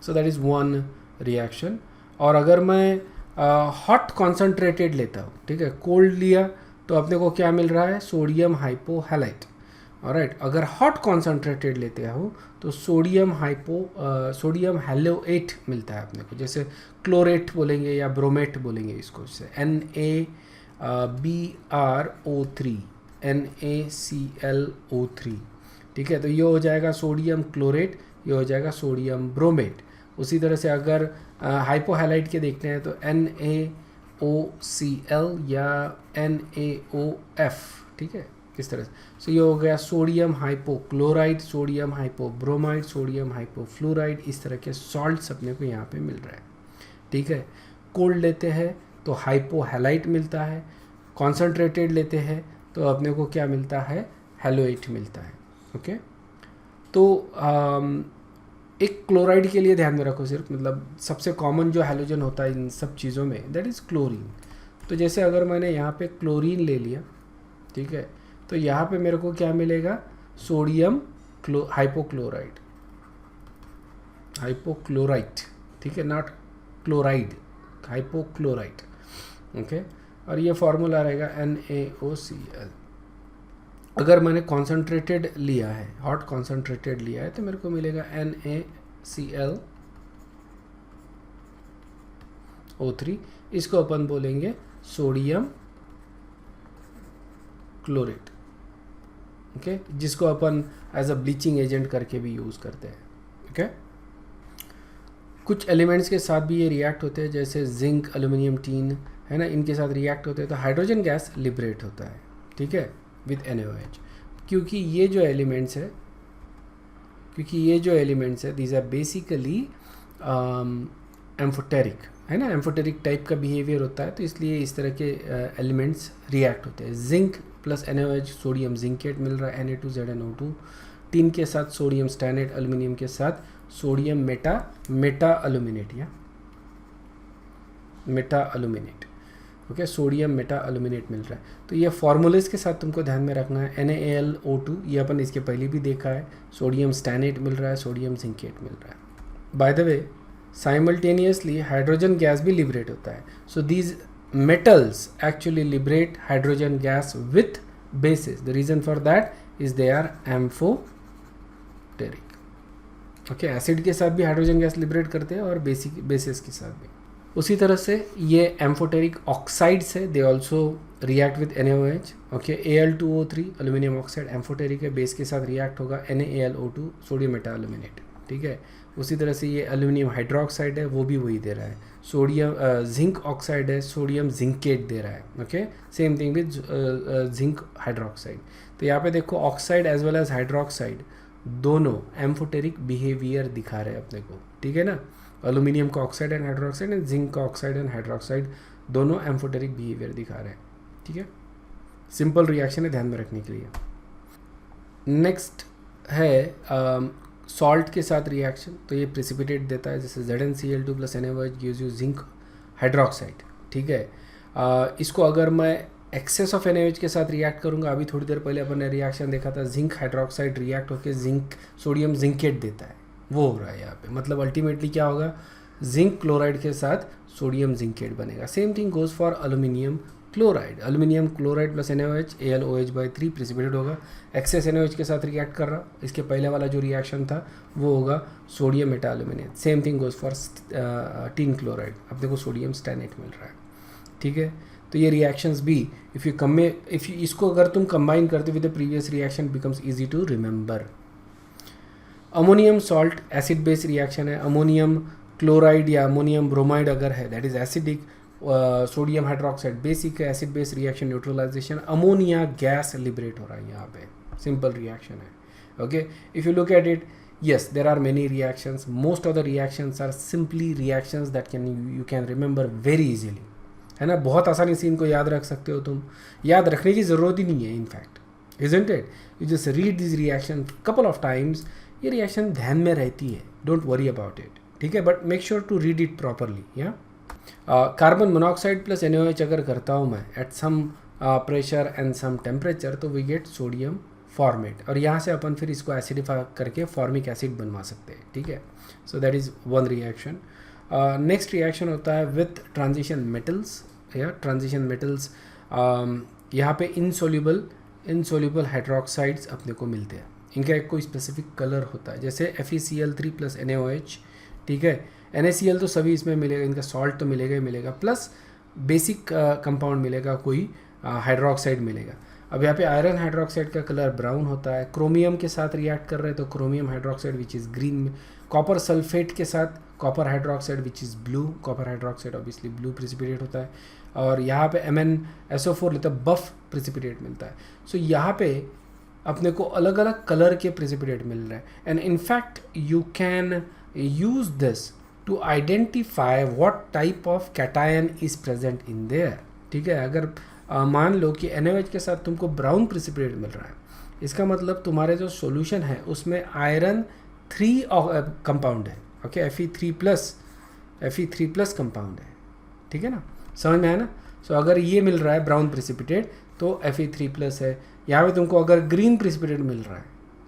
सो दैट इज़ वन रिएक्शन। और अगर मैं हॉट कॉन्सेंट्रेटेड लेता हूँ, ठीक है, कोल्ड लिया तो अपने को क्या मिल रहा है, सोडियम हाइपोहैलाइट, ऑलराइट। अगर हॉट कॉन्सेंट्रेटेड लेते हो तो सोडियम हैलोएट मिलता है अपने को, जैसे क्लोरेट बोलेंगे या ब्रोमेट बोलेंगे इसको, जैसे NaBrO3, NaClO3, ठीक है। तो ये हो जाएगा सोडियम क्लोरेट, ये हो जाएगा सोडियम ब्रोमेट। उसी तरह से अगर हाइपोहैलाइट के देखते हैं तो NaOCl या NaOF, ठीक है, किस तरह से। सो ये हो गया sodium hypochloride, sodium hypobromide, sodium हाइपोफ्लोराइड, इस तरह के सॉल्ट्स अपने को यहाँ पे मिल रहा है, ठीक है। कोल्ड लेते हैं तो हाइपोहैलाइट मिलता है, कॉन्सेंट्रेटेड लेते हैं तो अपने को क्या मिलता है, हैलोएट मिलता है, ओके। तो एक क्लोराइड के लिए ध्यान में रखो सिर्फ, मतलब सबसे कॉमन जो हैलोजन होता है इन सब चीज़ों में, दैट इज़ क्लोरीन। तो जैसे अगर मैंने यहाँ पे क्लोरीन ले लिया, ठीक है, तो यहाँ पे मेरे को क्या मिलेगा, सोडियम हाइपोक्लोराइड, ठीक है, नॉट क्लोराइड, हाइपोक्लोराइड, ओके। और ये फॉर्मूला रहेगा NaOCl। अगर मैंने कॉन्सेंट्रेटेड लिया है, हॉट कॉन्सेंट्रेटेड लिया है, तो मेरे को मिलेगा NaClO3, इसको अपन बोलेंगे सोडियम क्लोरेट, ओके, जिसको अपन एज अ ब्लीचिंग एजेंट करके भी यूज़ करते हैं, ओके। कुछ एलिमेंट्स के साथ भी ये रिएक्ट होते हैं, जैसे जिंक, एल्यूमिनियम, टीन, है ना, इनके साथ रिएक्ट होते हैं तो हाइड्रोजन गैस लिबरेट होता है, ठीक है, विथ NaOH। क्योंकि ये जो एलिमेंट्स है दीज आर बेसिकली एम्फोटेरिक, है ना, एम्फोटेरिक टाइप का बिहेवियर होता है, तो इसलिए इस तरह के एलिमेंट्स रिएक्ट होते हैं। Zinc plus NaOH, sodium zincate मिल रहा है, Na2ZnO2। टीन के साथ सोडियम स्टैनेट, एल्यूमिनियम के साथ sodium meta aluminate, okay, sodium meta aluminate मिल रहा है। तो ये फॉर्मूलेस के साथ तुमको ध्यान में रखना है। NaLO2, ये अपन इसके पहले भी देखा है, सोडियम स्टैनेट मिल रहा है, सोडियम जिंकेट मिल रहा है। By the way, simultaneously hydrogen gas भी लिबरेट होता है। So these metals actually liberate hydrogen gas with bases. The reason for that is they are amphoteric. Okay, acid के साथ भी हाइड्रोजन गैस लिबरेट करते हैं और बेसिस के साथ भी। उसी तरह से ये एम्फोटेरिक ऑक्साइड्स है, they also react with NaOH, okay. Al2O3 aluminium oxide amphoteric है, बेस के साथ रिएक्ट होगा NaLO2 सोडियम मेटा अल्यूमिनेट, ठीक है। उसी तरह से ये एल्यूमिनियम हाइड्रोक्साइड है, वो भी वही दे रहा है। सोडियम जिंक ऑक्साइड है, सोडियम जिंकेट दे रहा है, okay. Same thing with zinc hydroxide. तो यहाँ पे देखो oxide as well as hydroxide दोनों एम्फोटेरिक बिहेवियर दिखा रहे हैं अपने को, ठीक है ना। एल्यूमिनियम का oxide and hydroxide and zinc का ऑक्साइड एंड हाइड्रोक्साइड दोनों एम्फोटेरिक बिहेवियर दिखा रहे हैं, ठीक है। सिंपल रिएक्शन है, ध्यान में रखने के लिए। नेक्स्ट है सॉल्ट के साथ रिएक्शन, तो ये प्रेसिपिटेट देता है, जैसे ZnCl2 plus NaOH gives you zinc hydroxide, ठीक है। इसको अगर मैं एक्सेस ऑफ NaOH के साथ रिएक्ट करूँगा, अभी थोड़ी देर पहले अपन ने रिएक्शन देखा था, जिंक हाइड्रोक्साइड रिएक्ट होकर जिंक सोडियम जिंकेट देता है, वो हो रहा है यहाँ पे। मतलब अल्टीमेटली क्या होगा, जिंक क्लोराइड के साथ सोडियम जिंकेट बनेगा। Same thing goes for aluminium chloride, aluminium chloride plus NaOH AlOH/3 precipitate होगा, एक्सेस NaOH के साथ रिएक्ट कर रहा। इसके पहले वाला जो रिएक्शन था वो होगा sodium meta aluminate. Same thing goes for tin chloride, अब देखो सोडियम स्टैनेट मिल रहा है, ठीक है। तो ये रिएक्शंस भी इफ़ इसको अगर तुम कंबाइन करते with the previous reaction becomes easy to remember. Ammonium salt acid base reaction है, अमोनियम क्लोराइड या अमोनियम ब्रोमाइड अगर है that is acidic, sodium hydroxide basic है, acid base reaction neutralisation, ammonia gas liberate हो रहा है यहाँ पे, सिंपल रिएक्शन है. Okay, if you look at it, yes, there are many reactions. Most of the reactions are simply reactions that you can remember very easily, है ना. बहुत आसानी से इनको याद रख सकते हो तुम, याद रखने की ज़रूरत ही नहीं है in fact, isn't it? You just read these reactions couple of times, ये रिएक्शन ध्यान में रहती है, डोंट वरी अबाउट इट, ठीक है. But make sure to read it properly. या कार्बन मोनोऑक्साइड प्लस NaOH अगर करता हूँ मैं at some pressure and some temperature, तो वी गेट सोडियम फॉर्मेट, और यहाँ से अपन फिर इसको एसिडिफाई करके फॉर्मिक एसिड बनवा सकते हैं, ठीक है. सो that is one reaction. Next reaction होता है विथ ट्रांजिशन मेटल्स. या ट्रांजिशन मेटल्स, यहाँ पे इनसोल्यूबल हाइड्रोक्साइड्स अपने को मिलते हैं. इनका एक कोई स्पेसिफिक कलर होता है, जैसे FeCl3 प्लस NaOH, ठीक है. NaCl तो सभी इसमें मिलेगा, इनका सॉल्ट तो मिलेगा ही मिलेगा, प्लस बेसिक कंपाउंड मिलेगा, कोई हाइड्रोक्साइड मिलेगा. अब यहाँ पे आयरन हाइड्रोक्साइड का कलर ब्राउन होता है, क्रोमियम के साथ रिएक्ट कर रहे हैं तो chromium hydroxide which is green में, कॉपर सल्फेट के साथ copper hydroxide which is blue, copper hydroxide obviously blue precipitate होता है. और यहाँ पे MnSO4 लेता है, बफ प्रिसिपिटेट मिलता है. सो यहाँ पे अपने को अलग अलग कलर के प्रिसिपिटेट मिल रहे हैं, and in fact you can use this to identify what type of cation is present in there, ठीक है. अगर मान लो कि NaOH के साथ तुमको ब्राउन प्रिसिपिटेट मिल रहा है, इसका मतलब तुम्हारे जो सॉल्यूशन है उसमें आयरन 3 कंपाउंड है. ओके, Fe3 प्लस कंपाउंड है, ठीक है ना, समझ में आया ना. सो अगर ये मिल रहा है ब्राउन प्रिसिपिटेट तो Fe3 प्लस है. यहाँ पे तुमको अगर ग्रीन प्रिसिपिटेट मिल रहा है,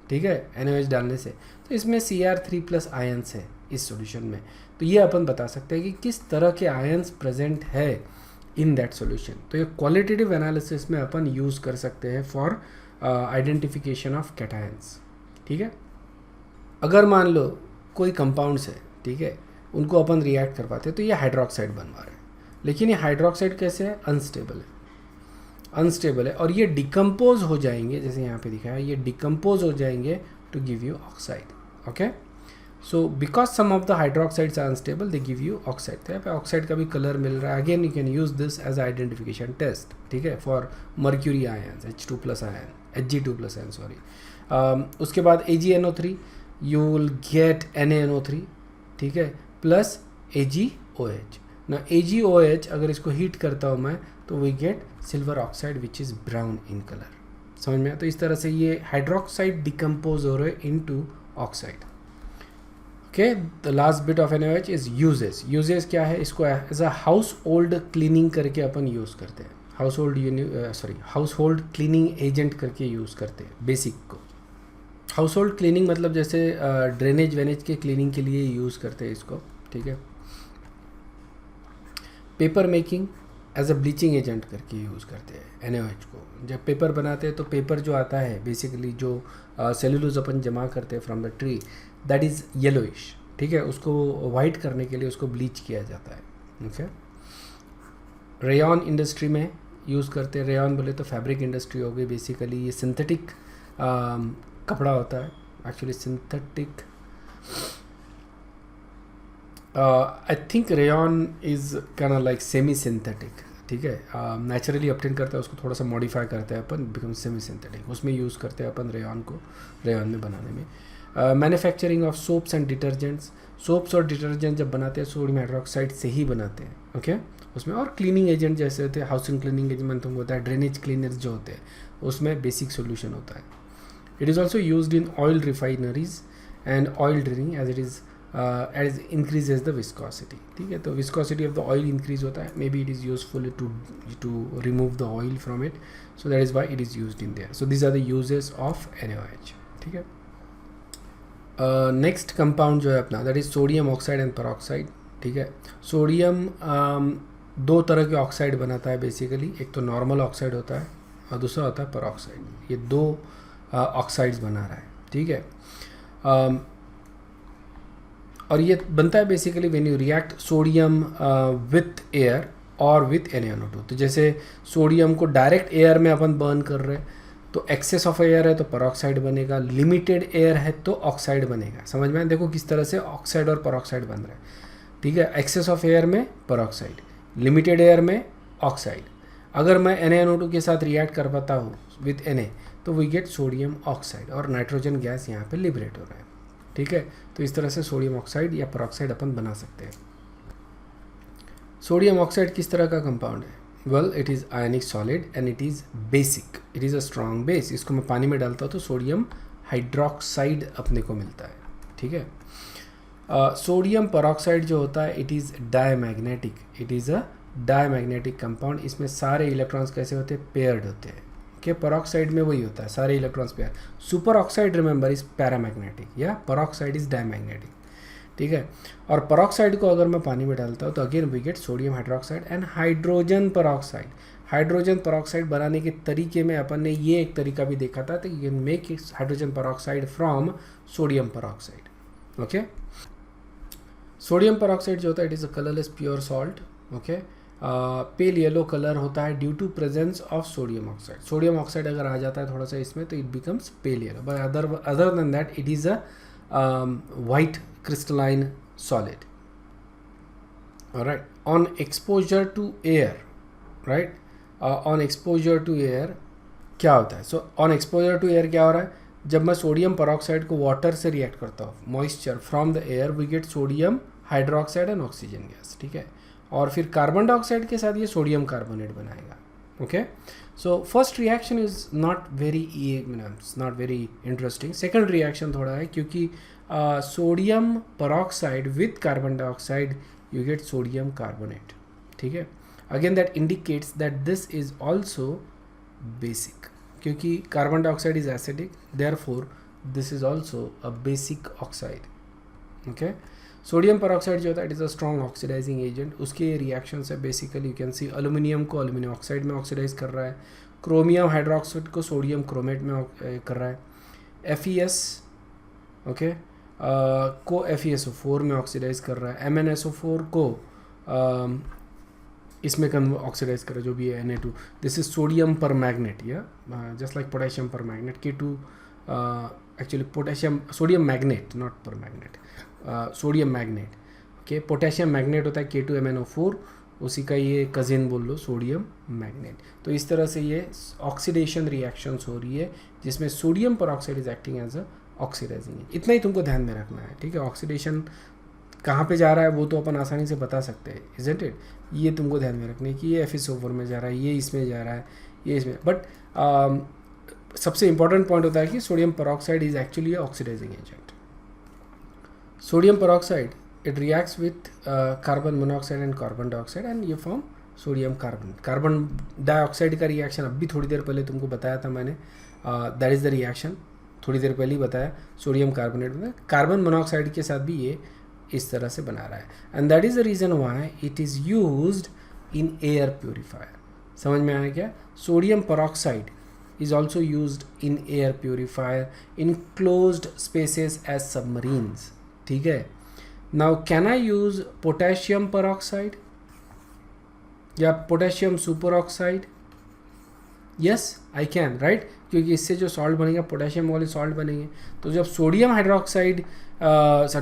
ठीक है, NaOH डालने से, तो इसमें Cr3 प्लस आयन्स है इस सॉल्यूशन में. तो ये अपन बता सकते हैं कि किस तरह के आयन्स प्रेजेंट है इन दैट सॉल्यूशन. तो ये क्वालिटेटिव एनालिसिस में अपन यूज़ कर सकते हैं फॉर आइडेंटिफिकेशन ऑफ कैटायंस, ठीक है. अगर मान लो कोई कंपाउंड्स है, ठीक है, उनको अपन रिएक्ट करवाते हैं तो ये हाइड्रोक्साइड बनवा रहे हैं, लेकिन ये हाइड्रोक्साइड कैसे है, अनस्टेबल है, और ये डिकम्पोज हो जाएंगे, जैसे यहाँ पे दिखाया, ये डिकम्पोज हो जाएंगे to give you oxide. Okay, so because some of the hydroxides are unstable they give you oxide. तो यहाँ पे ऑक्साइड का भी कलर मिल रहा है. Again you can use this as identification test, ठीक है, for mercury ions, H2 plus ion, Hg2 ion, sorry. उसके बाद AgNO3, you will get NaNO3, ठीक है, प्लस AgOH. ना AgOH अगर इसको हीट करता हूँ मैं तो we get silver oxide which is brown in colour. समझ में आया. तो इस तरह से ये हाइड्रोक्साइड डिकम्पोज हो रहे हैं into oxide. Okay, the last bit of NaOH is uses क्या है, इसको as a household cleaning करके अपन यूज़ करते हैं, हाउस होल्ड क्लीनिंग एजेंट करके यूज़ करते हैं. बेसिक को हाउस होल्ड क्लीनिंग मतलब जैसे ड्रेनेज वेनेज के क्लीनिंग के लिए यूज़ करते हैं इसको, ठीक है. Paper making as a bleaching agent करके यूज़ करते हैं NaOH को. जब पेपर बनाते हैं तो पेपर जो आता है बेसिकली जो सेलुलोज अपन जमा करते हैं from the tree, that is yellowish, ठीक है, उसको वाइट करने के लिए उसको ब्लीच किया जाता है. ओके, रेयॉन इंडस्ट्री में यूज़ करते हैं. रेयॉन बोले तो फैब्रिक इंडस्ट्री हो गई. बेसिकली ये सिंथेटिक कपड़ा होता है, actually synthetic. I think rayon is kind of like semi synthetic, ठीक है. नेचुरली ऑब्टेन करता है, उसको थोड़ा सा मॉडिफाई करते हैं अपन, बिकम सेमी सिंथेटिक, उसमें यूज़ करते हैं अपन रेयॉन को, रेयॉन में बनाने में. Manufacturing of soaps and detergents, soaps और डिटर्जेंट जब बनाते हैं सोडियम हाइड्रोक्साइड से ही बनाते हैं. ओके, उसमें और क्लीनिंग एजेंट जैसे होते हैं, हाउसिंग क्लीनिंग एजेंट होता है, ड्रेनेज क्लीनर्स जो होते हैं उसमें बेसिक सोल्यूशन होता है. It is also used in oil refineries and oil drilling as it is as increases the viscosity, ठीक है. तो viscosity of the oil increase होता है, maybe it is useful to remove the oil from it, so that is why it is used in there. So these are the uses of NaOH, ठीक है. Next compound जो है अपना that is sodium oxide and peroxide, ठीक है. Sodium दो तरह के ऑक्साइड बनाता है बेसिकली, एक तो नॉर्मल ऑक्साइड होता है और दूसरा होता है परऑक्साइड. ये दो ऑक्साइड्स बना रहा है, ठीक है. और ये बनता है basically when you react sodium with air और विथ NaNO2. तो जैसे सोडियम को डायरेक्ट एयर में अपन बर्न कर रहे हैं तो एक्सेस ऑफ एयर है तो परऑक्साइड बनेगा, लिमिटेड एयर है तो ऑक्साइड बनेगा। समझ में देखो किस तरह से ऑक्साइड और परऑक्साइड बन रहा है, ठीक है। एक्सेस ऑफ एयर में परऑक्साइड, लिमिटेड एयर में ऑक्साइड। अगर मैं NaNO2 के साथ रिएक्ट कर पाता हूँ विथ Na तो वी गेट सोडियम ऑक्साइड और नाइट्रोजन गैस यहाँ पे लिबरेट हो रहा है, ठीक है। तो इस तरह से सोडियम ऑक्साइड या परऑक्साइड अपन बना सकते हैं। सोडियम ऑक्साइड किस तरह का कंपाउंड है? Well, it is ionic solid and it is basic, it is a strong base. इसको मैं पानी में डालता हूँ तो सोडियम हाइड्रोक्साइड अपने को मिलता है, ठीक है। सोडियम परऑक्साइड जो होता है it is diamagnetic, it is a diamagnetic compound. इसमें सारे इलेक्ट्रॉन्स कैसे होते हैं? पेयर्ड होते हैं, कि परऑक्साइड में वही होता है, सारे electrons pair. Super oxide remember is paramagnetic या परऑक्साइड इज डायमैग्नेटिक, ठीक है। और परऑक्साइड को अगर मैं पानी में डालता हूँ तो again we get sodium hydroxide and hydrogen peroxide. Hydrogen peroxide बनाने के तरीके में अपन ने ये एक तरीका भी देखा था, तो you can make hydrogen peroxide from sodium peroxide, okay. Sodium peroxide जो होता है it is a colourless pure salt, okay. Pale yellow colour होता है due to presence of sodium oxide. Sodium oxide अगर आ जाता है थोड़ा सा इसमें तो it becomes pale yellow, but other than that it is a white crystalline solid. All right, on exposure to air, right, on exposure to air क्या होता है? So on exposure to air क्या हो रहा है? जब मैं सोडियम परऑक्साइड को वाटर से रिएक्ट करता हूँ, moisture from the air, we get sodium hydroxide and oxygen gas, ठीक है। और फिर कार्बन डाइऑक्साइड के साथ ये सोडियम कार्बोनेट बनाएगा, okay. So first reaction is not very interesting. Second reaction थोड़ा है, क्योंकि sodium peroxide with carbon dioxide you get sodium carbonate, ठीक है। Again that indicates that this is also basic, क्योंकि carbon dioxide is acidic, therefore this is also a basic oxide, okay. Sodium peroxide जो होता है it is a strong oxidising agent. उसके reaction से basically you can see aluminium को aluminium oxide में oxidise कर रहा है, क्रोमियम हाइड्रोक्साइड को सोडियम क्रोमेट में कर रहा है, FeS, ओके, को FeSO4 में ऑक्सीडाइज कर रहा है, MnSO4 को इसमें ऑक्सीडाइज कर रहा है जो भी है Na2। This is sodium permanganate, या just like potassium permanganate, K2 actually potassium sodium manganate, not permanganate, sodium manganate, okay. Potassium manganate होता है K2MnO4, उसी का ये कजिन बोल लो सोडियम मैग्नेट। तो इस तरह से ये ऑक्सीडेशन रिएक्शंस हो रही है जिसमें sodium peroxide is acting as a oxidising. इतना ही तुमको ध्यान में रखना है, ठीक है। ऑक्सीडेशन कहाँ पे जा रहा है वो तो अपन आसानी से बता सकते हैं, इजंट इट। ये तुमको ध्यान में रखना है कि ये FeSO4 में जा रहा है, ये इसमें जा रहा है, ये इसमें। बट सबसे इंपॉर्टेंट पॉइंट होता है कि sodium peroxide is actually oxidising agent. Sodium peroxide, it reacts with carbon monoxide and carbon dioxide and you form sodium carbonate. Carbon dioxide का रिएक्शन अभी थोड़ी देर पहले तुमको बताया था मैंने, दैट इज़ द रिएक्शन, थोड़ी देर पहले ही बताया। सोडियम कार्बोनेट में कार्बन मोनोऑक्साइड के साथ भी ये इस तरह से बना रहा है, and that is the reason why it is used in air purifier. समझ में आया क्या? Sodium peroxide is also used in air purifier in closed spaces as submarines, ठीक है। Now can I use potassium peroxide या potassium superoxide? Yes, I can, right? क्योंकि इससे जो सॉल्ट बनेगा पोटेशियम वाले सॉल्ट बनेंगे। तो जब sodium hydroxide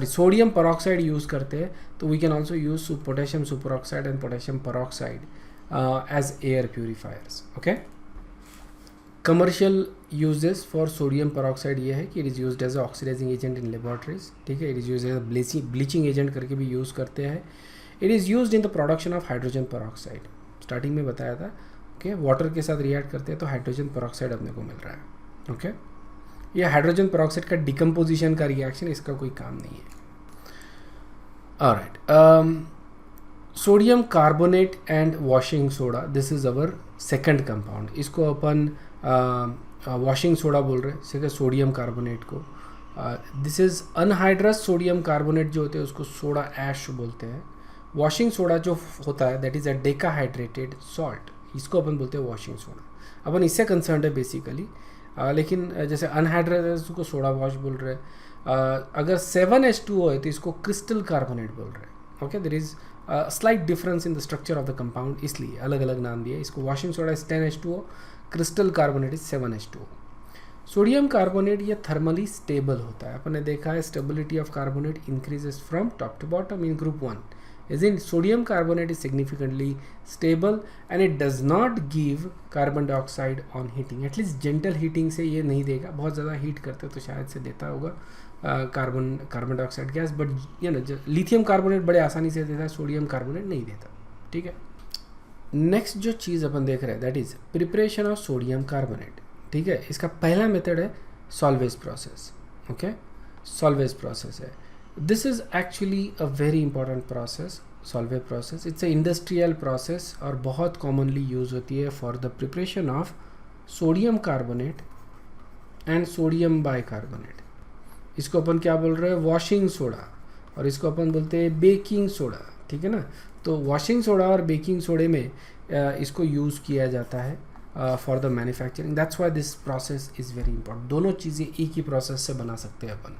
sodium peroxide use करते हैं तो we can also use potassium superoxide and potassium peroxide as air purifiers, okay. Commercial uses for sodium peroxide ये है कि it is used as oxidising agent in laboratories, ठीक है। It is use as bleaching agent करके भी use करते हैं। It is used in the production of hydrogen peroxide, starting में बताया था, ओके। वाटर के साथ रिएक्ट करते हैं तो हाइड्रोजन परऑक्साइड अपने को मिल रहा है, ओके। ये हाइड्रोजन परऑक्साइड का डिकम्पोजिशन का रिएक्शन, इसका कोई काम नहीं है। Alright, sodium carbonate and washing soda, this is our second compound. इसको अपन वॉशिंग सोडा बोल रहे हैं, ठीक है, सोडियम कार्बोनेट को। This is anhydrous sodium carbonate जो होते हैं उसको सोडा ऐश बोलते हैं। वॉशिंग सोडा जो होता है दैट इज़ अ डेकाहाइड्रेटेड सॉल्ट, इसको अपन बोलते हैं वॉशिंग सोडा। अपन इससे कंसर्न है बेसिकली, लेकिन जैसे अनहाइड्रस है उसको सोडा वॉश बोल रहे हैं। अगर 7H2O है तो इसको क्रिस्टल कार्बोनेट बोल रहे हैं, okay. There is slight difference in the structure of the compound, इसलिए अलग अलग नाम दिया। इसको washing soda is 10H2O, crystal carbonate is 7H2O, sodium carbonate ये थर्मली स्टेबल होता है, अपन ने देखा है stability of carbonate increases from top to bottom in group 1. As in sodium carbonate is significantly stable and it does not give carbon dioxide on heating. At least gentle heating से ये नहीं देगा, बहुत ज़्यादा हीट करते हो तो शायद से देता होगा कार्बन डाइऑक्साइड गैस, बट ये ना लिथियम कार्बोनेट बड़े आसानी से देता है, सोडियम कार्बोनेट नहीं देता. ठीक है. नेक्स्ट जो चीज़ अपन देख रहे हैं that is preparation of sodium carbonate. ठीक है. इसका पहला मेथड है salvage process. Okay, salvage process है. This is actually a very important process, solvay process. It's a industrial process और बहुत commonly use होती है for the preparation of sodium carbonate and sodium bicarbonate. इसको अपन क्या बोल रहे हैं, वॉशिंग सोडा, और इसको अपन बोलते हैं बेकिंग सोडा. ठीक है ना. तो वॉशिंग सोडा और बेकिंग सोडे में इसको यूज़ किया जाता है for the manufacturing. That's why this process is very important. दोनों चीज़ें एक ही प्रोसेस से बना सकते हैं अपन.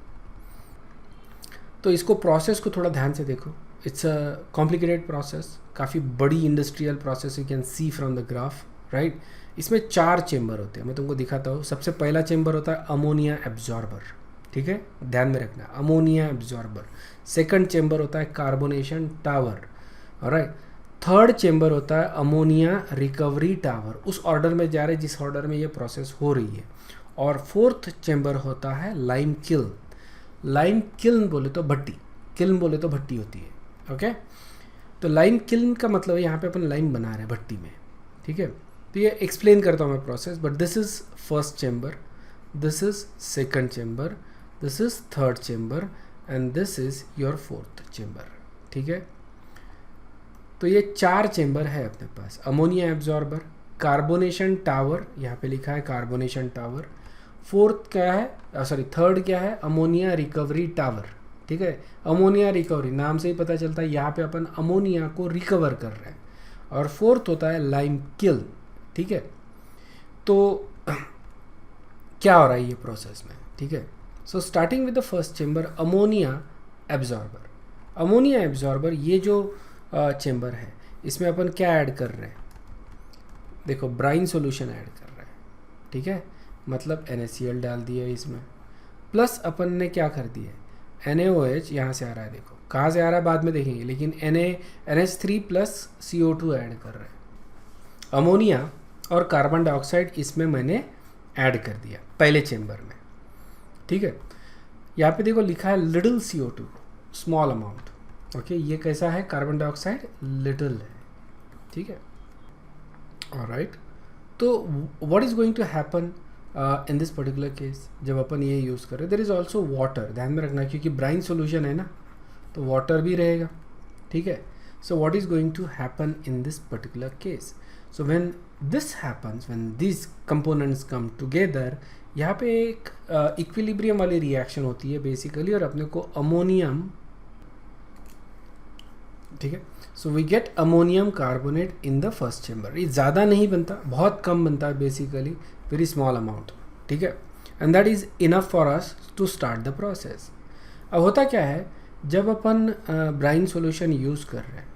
तो इसको प्रोसेस को थोड़ा ध्यान से देखो. इट्स अ कॉम्प्लिकेटेड प्रोसेस, काफ़ी बड़ी industrial process, you can C from the graph, right. इसमें 4 चेंबर होते हैं, मैं तुमको दिखाता हूँ. सबसे पहला चेंबर होता है अमोनिया एब्जॉर्बर. ठीक है, ध्यान में रखना, अमोनिया एब्जॉर्बर. सेकंड चेंबर होता है carbonation tower, right. Third chamber होता है अमोनिया रिकवरी टावर, उस ऑर्डर में जा रहे जिस ऑर्डर में ये प्रोसेस हो रही है. और फोर्थ चेंबर होता है लाइम किल्न. लाइम किल्न बोले तो भट्टी, किल्न बोले तो भट्टी होती है. ओके. तो लाइम किल्न का मतलब है यहाँ पे अपन लाइम बना रहे हैं भट्टी में. ठीक है. तो ये एक्सप्लेन करता हूँ मैं process, but this is first chamber, this is second chamber, this is third chamber and this is your fourth chamber. ठीक है. तो ये 4 चेंबर है अपने पास. अमोनिया एब्जॉर्बर, कार्बोनेशन टावर, यहाँ पे लिखा है कार्बोनेशन टावर. फोर्थ क्या है, सॉरी थर्ड क्या है, अमोनिया रिकवरी टावर. ठीक है. अमोनिया रिकवरी नाम से ही पता चलता है यहाँ पे अपन अमोनिया को रिकवर कर रहे हैं. और फोर्थ होता है लाइम किल्न. ठीक है. तो क्या हो रहा है ये प्रोसेस में. ठीक है. So starting with the first chamber ammonia absorber. Ammonia absorber ये जो चेंबर है, इसमें अपन क्या ऐड कर रहे हैं, देखो ब्राइन सॉल्यूशन ऐड कर रहे हैं. ठीक है. मतलब NaCl डाल दिया इसमें, प्लस अपन ने क्या कर दिया, NaOH यहाँ से आ रहा है, देखो कहाँ से आ रहा है बाद में देखेंगे, लेकिन NH3 प्लस CO2 ऐड कर रहे हैं. अमोनिया और कार्बन डाइऑक्साइड इसमें मैंने ऐड कर दिया पहले चेंबर में. ठीक है. यहाँ पे देखो लिखा है little CO2, small amount. Okay. ये कैसा है, कार्बन डाइऑक्साइड लिटिल है. ठीक है. ऑलराइट. तो what is going to happen in this particular case, जब अपन ये यूज़ करें, देर इज़ ऑल्सो वाटर. ध्यान में रखना क्योंकि ब्राइन सोल्यूशन है ना, तो वाटर भी रहेगा. ठीक है. So what is going to happen in this particular case, so when this happens, when this components come together, यहाँ पे एक इक्विलिब्रियम वाली रिएक्शन होती है बेसिकली, और अपने को अमोनियम. ठीक है. So we get ammonium carbonate in the first chamber. ये ज़्यादा नहीं बनता, बहुत कम बनता है बेसिकली, वेरी स्मॉल अमाउंट. ठीक है. And that is enough for us to start the process. अब होता क्या है, जब अपन ब्राइन सॉल्यूशन यूज़ कर रहे हैं,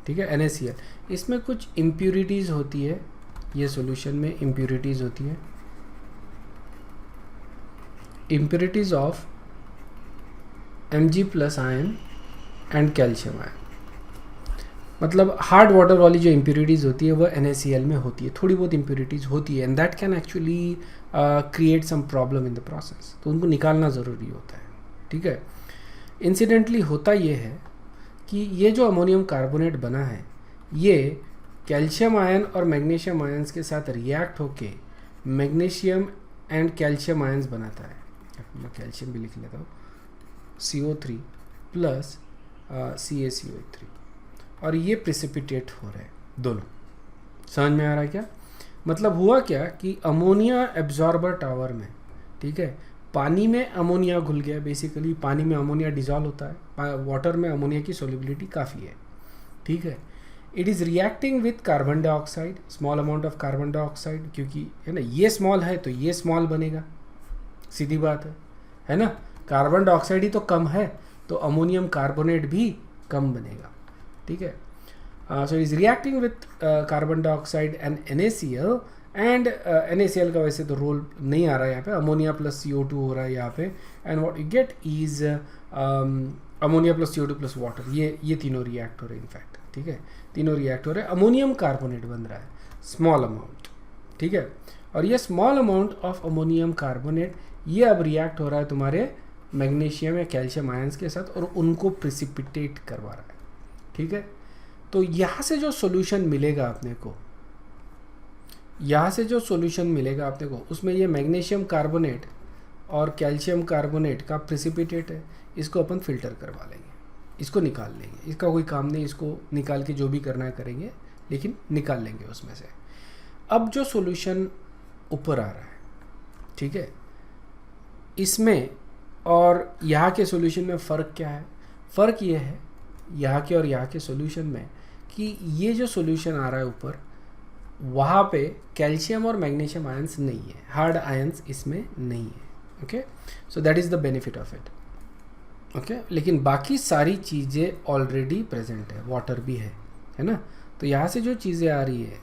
ठीक है, NaCl, इसमें कुछ इम्प्यूरिटीज़ होती है. ये सॉल्यूशन में इम्प्यूरिटीज़ होती है, impurities of Mg+ ion and calcium ion. मतलब हार्ड वाटर वाली जो इम्प्यूरिटीज़ होती है वो NaCl में होती है, थोड़ी बहुत इम्प्यूरिटीज़ होती है, and that can actually create some problem in the process. तो उनको निकालना ज़रूरी होता है. ठीक है. इंसिडेंटली होता ये है कि ये जो अमोनियम कार्बोनेट बना है, ये कैल्शियम आयन और मैग्नीशियम आयन्स के साथ रिएक्ट होके मैग्नीशियम एंड कैल्शियम आयन्स बनाता है. मैं कैल्शियम भी लिख लेता हूँ, CO3 प्लस CaCO3, और ये प्रेसिपिटेट हो रहे हैं दोनों. समझ में आ रहा है क्या. मतलब हुआ क्या कि अमोनिया एब्जॉर्बर टावर में, ठीक है, पानी में अमोनिया घुल गया. बेसिकली पानी में अमोनिया डिजॉल्व होता है, वाटर में अमोनिया की सोलिबिलिटी काफ़ी है. ठीक है. It is reacting with carbon dioxide, small amount of carbon dioxide, क्योंकि है ना ये स्मॉल है तो ये स्मॉल बनेगा, सीधी बात है ना. कार्बन डाइऑक्साइड ही तो कम है, तो अमोनियम कार्बोनेट भी कम बनेगा. ठीक है. So it is reacting with carbon dioxide and NaCl and NaCl का वैसे तो रोल नहीं आ रहा है यहाँ पे, अमोनिया प्लस CO2 हो रहा है यहाँ पे, and what you get is ammonia plus CO2 plus water, ये तीनों रिएक्ट हो रहे हैं इनफैक्ट, ठीक है, तीनों रिएक्ट हो रहे हैं, अमोनियम कार्बोनेट बन रहा है स्मॉल अमाउंट, ठीक है, और ये small amount of ammonium carbonate ये अब रिएक्ट हो रहा है तुम्हारे मैग्नीशियम या कैल्शियम आयंस के साथ और उनको प्रिसिपिटेट करवा रहा है, ठीक है। तो यहाँ से जो सॉल्यूशन मिलेगा अपने को, यहाँ से जो सॉल्यूशन मिलेगा अपने को, उसमें ये मैग्नीशियम कार्बोनेट और कैल्शियम कार्बोनेट का प्रिसिपिटेट है, इसको अपन फिल्टर करवा लेंगे, इसको निकाल लेंगे, इसका कोई काम नहीं, इसको निकाल के जो भी करना है करेंगे, लेकिन निकाल लेंगे उसमें से। अब जो सॉल्यूशन ऊपर आ रहा है, ठीक है, इसमें और यहाँ के सॉल्यूशन में फ़र्क क्या है? फ़र्क ये है यहाँ के और यहाँ के सॉल्यूशन में कि ये जो सॉल्यूशन आ रहा है ऊपर, वहाँ पे कैल्शियम और मैग्नीशियम आयंस नहीं है, हार्ड आयंस इसमें नहीं है, okay, so that is the benefit of it, okay. लेकिन बाकी सारी चीज़ें ऑलरेडी प्रेजेंट है, वाटर भी है ना। तो यहाँ से जो चीज़ें आ रही है,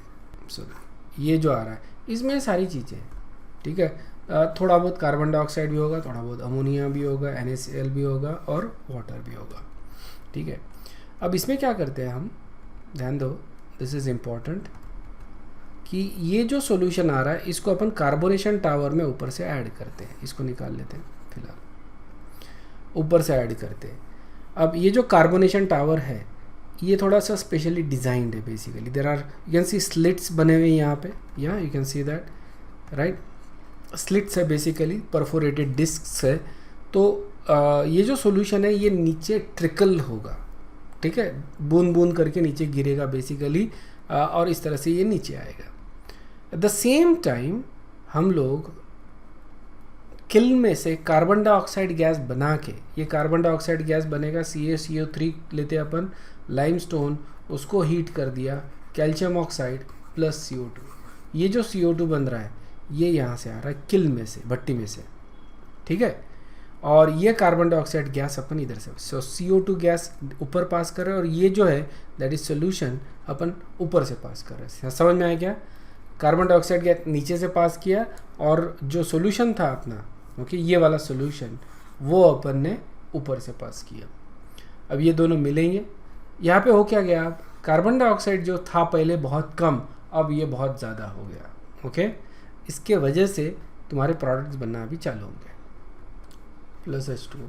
सॉरी ये जो आ रहा है इसमें सारी चीज़ें, ठीक है, थोड़ा बहुत कार्बन डाइऑक्साइड भी होगा, थोड़ा बहुत अमोनिया भी होगा, NaCl भी होगा और वाटर भी होगा, ठीक है। अब इसमें क्या करते हैं हम, ध्यान दो, दिस इज़ इम्पॉर्टेंट, कि ये जो सॉल्यूशन आ रहा है इसको अपन कार्बोनेशन टावर में ऊपर से ऐड करते हैं, इसको निकाल लेते हैं फिलहाल, ऊपर से ऐड करते हैं। अब ये जो कार्बोनेशन टावर है ये थोड़ा सा स्पेशली डिज़ाइंड है, basically there are, you can see slits बने हुए हैं यहाँ पे, या you can see that, right, slits है बेसिकली, परफोरेटेड डिस्क्स है। तो ये जो सॉल्यूशन है ये नीचे ट्रिकल होगा, ठीक है, बूंद बूंद करके नीचे गिरेगा बेसिकली, और इस तरह से ये नीचे आएगा। एट द सेम टाइम हम लोग किल्न में से कार्बन डाइऑक्साइड गैस बना के, ये कार्बन डाइऑक्साइड गैस बनेगा, CaCO3 लेते अपन, लाइमस्टोन, उसको हीट कर दिया, कैल्शियम ऑक्साइड प्लस CO2, ये जो CO2 बन रहा है ये यहाँ से आ रहा है किल्न में से, भट्टी में से, ठीक है, और ये कार्बन डाइऑक्साइड गैस अपन इधर से, सो CO2 गैस ऊपर पास कर रहे हैं, और ये जो है दैट इज सोल्यूशन अपन ऊपर से पास कर रहे हैं। समझ में आया क्या? कार्बन डाइऑक्साइड गैस नीचे से पास किया और जो सोल्यूशन था अपना, ओके, ये वाला सोल्यूशन वो अपन ने ऊपर से पास किया। अब ये दोनों मिलेंगे, यहाँ पे हो क्या गया, अब कार्बन डाइऑक्साइड जो था पहले बहुत कम, अब ये बहुत ज़्यादा हो गया, ओके, इसके वजह से तुम्हारे प्रोडक्ट्स बनना भी चालू होंगे, प्लस H2O,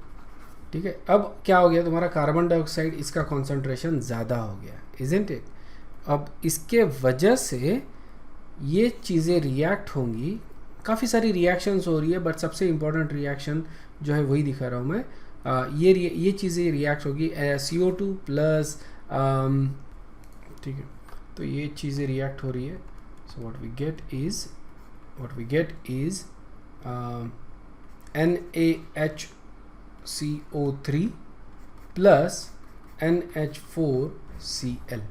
ठीक है। अब क्या हो गया, तुम्हारा कार्बन डाइऑक्साइड इसका कॉन्सेंट्रेशन ज़्यादा हो गया, इज़न्ट इट। अब इसके वजह से ये चीज़ें रिएक्ट होंगी, काफ़ी सारी रिएक्शंस हो रही है, बट सबसे इम्पोर्टेंट रिएक्शन जो है वही दिखा रहा हूँ मैं, ये चीज़ें रिएक्ट होगी, CO2 प्लस, ठीक है, तो ये चीज़ें रिएक्ट हो रही है। So what we get is NaHCO3 plus NH4Cl,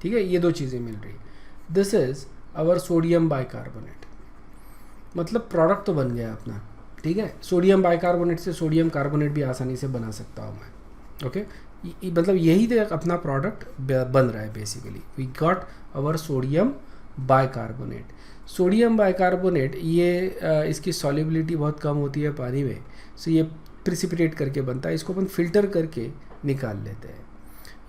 ठीक है, ये दो चीज़ें मिल रही है। This is our sodium bicarbonate, मतलब प्रोडक्ट तो बन गया अपना, ठीक है। सोडियम बाइकार्बोनेट से सोडियम कार्बोनेट भी आसानी से बना सकता हूँ मैं, ओके, मतलब यही तो अपना प्रोडक्ट बन रहा है basically. We got our sodium bicarbonate. Sodium bicarbonate ये इसकी सॉल्युबिलिटी बहुत कम होती है पानी में, सो ये प्रिसिपिटेट करके बनता है, इसको अपन फिल्टर करके निकाल लेते हैं।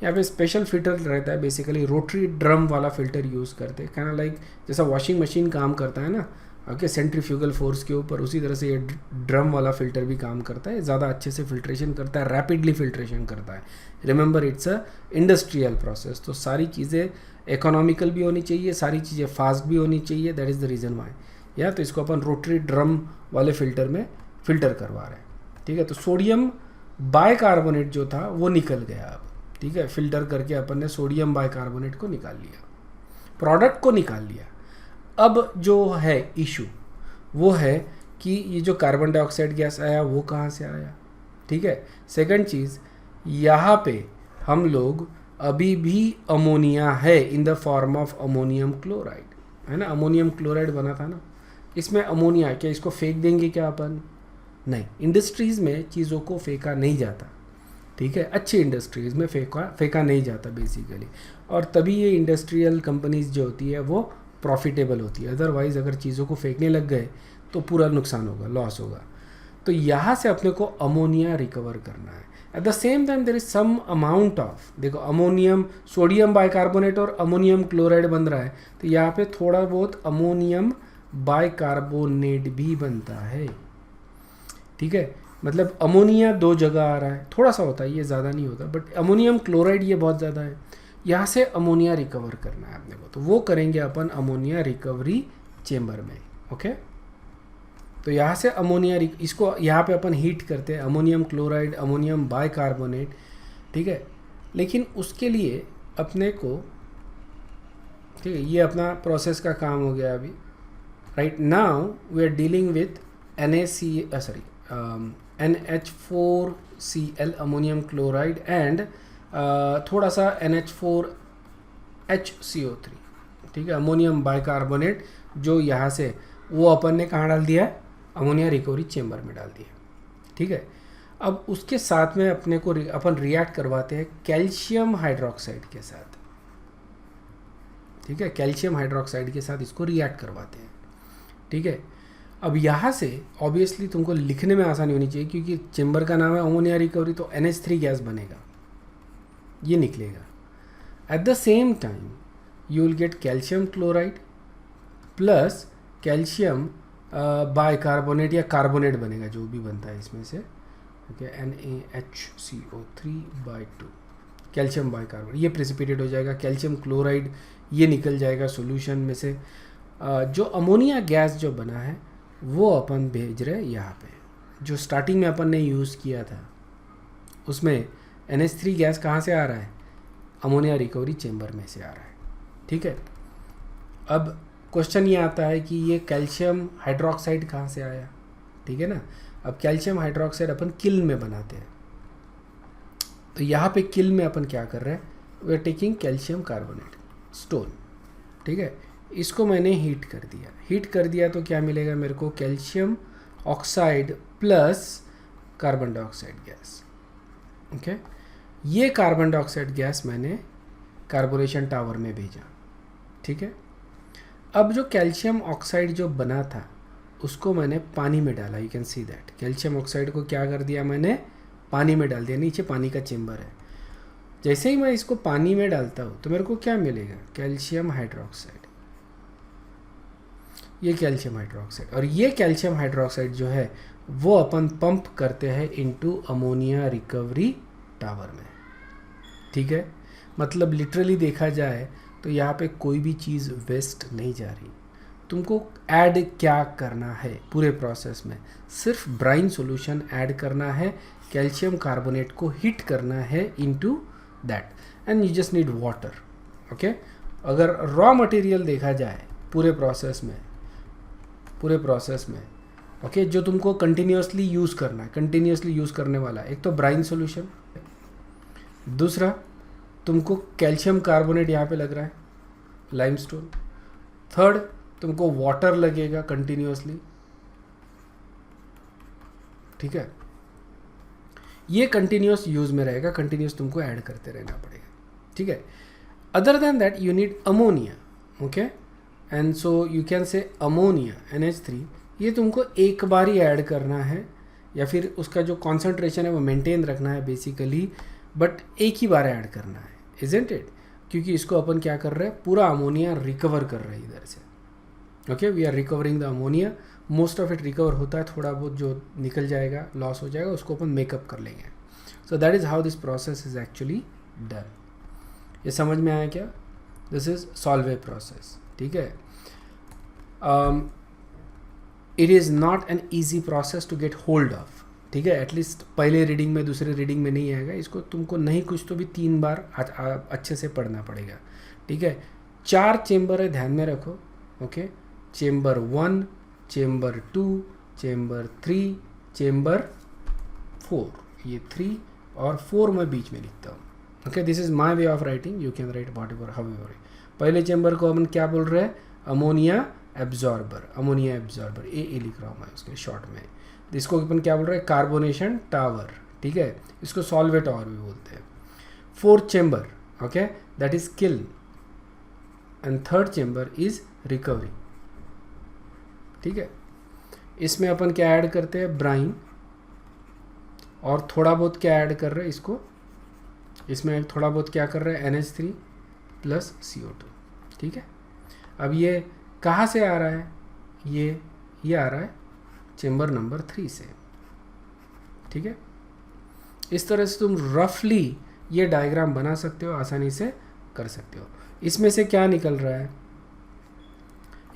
यहाँ पे स्पेशल फिल्टर रहता है, बेसिकली रोटरी ड्रम वाला फिल्टर यूज़ करते हैं, कहना लाइक जैसा वॉशिंग मशीन काम करता है ना, ओके, सेंट्रीफ्यूगल फोर्स के ऊपर, उसी तरह से ये ड्रम वाला फिल्टर भी काम करता है, ज़्यादा अच्छे से फिल्ट्रेशन करता है, रैपिडली फिल्ट्रेशन करता है। Remember it's a industrial process, तो सारी चीज़ें इकोनॉमिकल भी होनी चाहिए, सारी चीज़ें फास्ट भी होनी चाहिए, that is the reason Y. या तो इसको अपन रोटरी ड्रम वाले फिल्टर में फिल्टर करवा रहे हैं, ठीक है। तो सोडियम बाइकार्बोनेट जो था वो निकल गया अब, ठीक है, फिल्टर करके अपन ने सोडियम बाइकार्बोनेट को निकाल लिया, प्रोडक्ट को निकाल लिया। अब जो है इशू वो है कि ये जो कार्बन डाइऑक्साइड गैस आया वो कहाँ से आया, ठीक है। सेकंड चीज़, यहाँ पे हम लोग अभी भी अमोनिया है in the form of ammonium chloride, है ना, अमोनियम क्लोराइड बना था ना, इसमें अमोनिया, क्या इसको फेंक देंगे क्या अपन? नहीं, इंडस्ट्रीज़ में चीज़ों को फेंका नहीं जाता, ठीक है, अच्छी इंडस्ट्रीज़ में फेंका नहीं जाता बेसिकली, और तभी ये इंडस्ट्रियल कंपनीज जो होती है वो प्रॉफिटेबल होती है, अदरवाइज़ अगर चीज़ों को फेंकने लग गए तो पूरा नुकसान होगा, लॉस होगा। तो यहाँ से अपने को अमोनिया रिकवर करना है। At the same time there is some amount of, देखो अमोनियम सोडियम बाइकार्बोनेट और अमोनियम क्लोराइड बन रहा है, तो यहाँ पे थोड़ा बहुत अमोनियम बाइकार्बोनेट भी बनता है, ठीक है। मतलब अमोनिया दो जगह आ रहा है, थोड़ा सा होता है, ये ज़्यादा नहीं होता, बट अमोनियम क्लोराइड ये बहुत ज़्यादा है। यहाँ से अमोनिया रिकवर करना है अपने को, तो वो करेंगे अपन अमोनिया रिकवरी चेम्बर में, ओके। तो यहाँ से अमोनिया इसको यहाँ पे अपन हीट करते हैं, अमोनियम क्लोराइड, अमोनियम बाइकार्बोनेट, ठीक है। लेकिन उसके लिए अपने को, ठीक है, ये अपना प्रोसेस का काम हो गया अभी। Right now we are dealing with NH4Cl ammonium chloride and थोड़ा सा NH4HCO3, ठीक है, अमोनियम बाइकार्बोनेट, जो यहाँ से वो अपन ने कहाँ डाल दिया है, अमोनिया रिकवरी चेम्बर में डाल दिया, ठीक है। अब उसके साथ में अपने को अपन रिएक्ट करवाते हैं कैल्शियम हाइड्रोक्साइड के साथ, ठीक है, कैल्शियम हाइड्रोक्साइड के साथ इसको रिएक्ट करवाते हैं, ठीक है। अब यहाँ से ऑब्वियसली तुमको लिखने में आसानी होनी चाहिए, क्योंकि चेम्बर का नाम है अमोनिया रिकवरी, तो NH3 गैस बनेगा, ये निकलेगा। Eight the same time you will get calcium chloride plus calcium bicarbonate या कार्बोनेट बनेगा, जो भी बनता है इसमें से, ओके, NaHCO3/2 कैल्शियम बाइकार्बोनेट, ये प्रेसिपिटेट हो जाएगा, कैल्शियम क्लोराइड ये निकल जाएगा सॉल्यूशन में से। जो अमोनिया गैस जो बना है वो अपन भेज रहे हैं यहाँ पे, जो स्टार्टिंग में अपन ने यूज़ किया था उसमें NH3 गैस कहाँ से आ रहा है, अमोनिया रिकवरी चेम्बर में से आ रहा है, ठीक है। अब क्वेश्चन ये आता है कि ये कैल्शियम हाइड्रोक्साइड कहाँ से आया, ठीक है ना। अब कैल्शियम हाइड्रोक्साइड अपन किल्न में बनाते हैं, तो यहाँ पे किल्न में अपन क्या कर रहे हैं, we are taking calcium carbonate stone, ठीक है, इसको मैंने हीट कर दिया तो क्या मिलेगा मेरे को, calcium oxide plus carbon dioxide gas, okay. ये कार्बन डाइऑक्साइड गैस मैंने कार्बोरेशन टावर में भेजा, ठीक है। अब जो कैल्शियम ऑक्साइड जो बना था उसको मैंने पानी में डाला, you can see that, calcium oxide को क्या कर दिया मैंने, पानी में डाल दिया, नीचे पानी का चेम्बर है। जैसे ही मैं इसको पानी में डालता हूँ तो मेरे को क्या मिलेगा, कैल्शियम हाइड्रोक्साइड, ये कैल्शियम हाइड्रोक्साइड, और ये कैल्शियम हाइड्रोक्साइड जो है वो अपन पंप करते हैं इनटू अमोनिया रिकवरी टावर में, ठीक है। मतलब लिटरली देखा जाए तो यहाँ पे कोई भी चीज़ वेस्ट नहीं जा रही। तुमको ऐड क्या करना है पूरे प्रोसेस में, सिर्फ ब्राइन सॉल्यूशन ऐड करना है, कैल्शियम कार्बोनेट को हीट करना है into that, and you just need water, okay. अगर रॉ मटेरियल देखा जाए पूरे प्रोसेस में, ओके, जो तुमको कंटिन्यूसली यूज़ करना है, कंटिन्यूसली यूज़ करने वाला, एक तो ब्राइन सॉल्यूशन, दूसरा तुमको कैल्शियम कार्बोनेट यहाँ पे लग रहा है, लाइमस्टोन, थर्ड तुमको वाटर लगेगा कंटिन्यूसली, ठीक है। ये कंटिन्यूस यूज़ में रहेगा, कंटिन्यूस तुमको ऐड करते रहना पड़ेगा, ठीक है। Other than that you need ammonia, okay, and so you can say ammonia NH3, ये तुमको एक बार ही ऐड करना है, या फिर उसका जो कॉन्सेंट्रेशन है वो मेंटेन रखना है बेसिकली, बट एक ही बार ऐड करना है, इजंट इट, क्योंकि इसको अपन क्या कर रहे हैं, पूरा अमोनिया रिकवर कर रहे हैं इधर से, okay. We are recovering the ammonia, most of it recover होता है, थोड़ा बहुत जो निकल जाएगा, लॉस हो जाएगा, उसको अपन मेकअप कर लेंगे। सो that is how this process is actually done. ये समझ में आया क्या, दिस इज सॉल्वे प्रोसेस, ठीक है। It is not an easy process to get hold of, ठीक है। एटलीस्ट पहले रीडिंग में, दूसरे रीडिंग में नहीं आएगा, इसको तुमको नहीं कुछ तो भी 3 बार अच्छे से पढ़ना पड़ेगा, ठीक है। 4 चेम्बर है, ध्यान में रखो, okay. Chamber 1, chamber 2, chamber 3, chamber 4, ये 3 और 4 मैं बीच में लिखता हूँ, okay. This is my way of writing, you can write what ever how ever. पहले चेम्बर को अपन क्या बोल रहे हैं, अमोनिया एब्जॉर्बर, अमोनिया एब्जॉर्बर, ए लिख रहा हूँ मैं उसके शॉर्ट में। इसको अपन क्या बोल रहे हैं, कार्बोनेशन टावर, ठीक है, इसको सॉल्वे टावर भी बोलते हैं। 4th chamber, okay, that is kiln, and third chamber is recovery. ठीक है, इसमें अपन क्या ऐड करते हैं, ब्राइन, और थोड़ा बहुत क्या ऐड कर रहे हैं इसको, इसमें थोड़ा बहुत क्या कर रहे हैं, NH3 प्लस CO2। ठीक है, अब ये कहाँ से आ रहा है, ये आ रहा है चेम्बर नंबर 3 से। ठीक है, इस तरह से तुम रफली ये डायग्राम बना सकते हो, आसानी से कर सकते हो। इसमें से क्या निकल रहा है,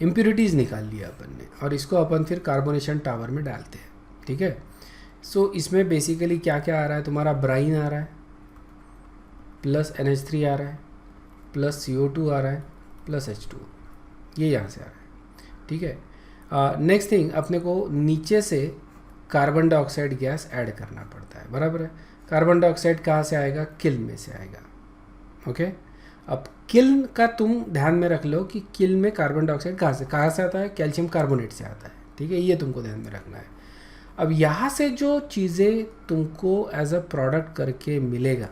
इम्प्योरिटीज़ निकाल लिया अपन ने, और इसको अपन फिर कार्बोनेशन टावर में डालते हैं। ठीक है, सो इसमें बेसिकली क्या क्या आ रहा है, तुम्हारा ब्राइन आ रहा है, प्लस NH3 आ रहा है, प्लस CO2 आ रहा है, प्लस H2, ये यहाँ से आ रहा है। ठीक है, नेक्स्ट थिंग, अपने को नीचे से कार्बन डाइऑक्साइड गैस ऐड करना पड़ता है, बराबर है। कार्बन डाइऑक्साइड कहाँ से आएगा, किल्न में से आएगा। ओके, अब किल्न का तुम ध्यान में रख लो कि किल्न में कार्बन डाइऑक्साइड कहाँ से आता है, कैल्शियम कार्बोनेट से आता है। ठीक है, ये तुमको ध्यान में रखना है। अब यहाँ से जो चीज़ें तुमको एज अ प्रोडक्ट करके मिलेगा,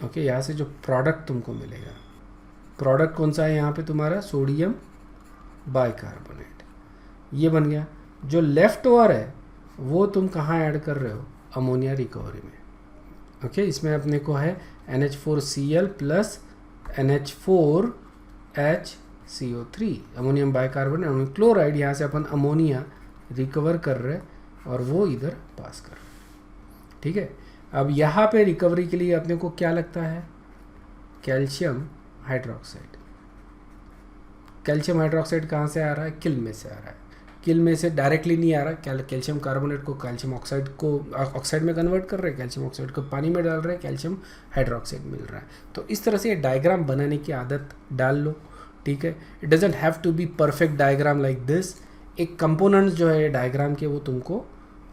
ओके, यहाँ से जो प्रोडक्ट तुमको मिलेगा, प्रोडक्ट कौन सा है यहाँ पे तुम्हारा, सोडियम बाइकार्बोनेट, ये बन गया। जो लेफ्ट ओवर है वो तुम कहाँ ऐड कर रहे हो, अमोनिया रिकवरी में। ओके, इसमें अपने को है NH4Cl plus NH4HCO3, ammonium bicarbonate, ammonium chloride, यहाँ से अपन अमोनिया रिकवर कर रहे और वो इधर पास कर रहे। ठीक है, अब यहाँ पे रिकवरी के लिए अपने को क्या लगता है, कैल्शियम हाइड्रोक्साइड। कैल्शियम हाइड्रोक्साइड कहाँ से आ रहा है, किल्न में से आ रहा है। किल्न में से डायरेक्टली नहीं आ रहा, कैल्शियम कार्बोनेट को कैल्शियम ऑक्साइड को ऑक्साइड में कन्वर्ट कर रहे हैं, कैल्शियम ऑक्साइड को पानी में डाल रहे हैं, कैल्शियम हाइड्रोक्साइड मिल रहा है। तो इस तरह से ये डायग्राम बनाने की आदत डाल लो। ठीक है, it doesn't have to be perfect diagram like this. एक कंपोनेंट्स जो है डायग्राम के वो तुमको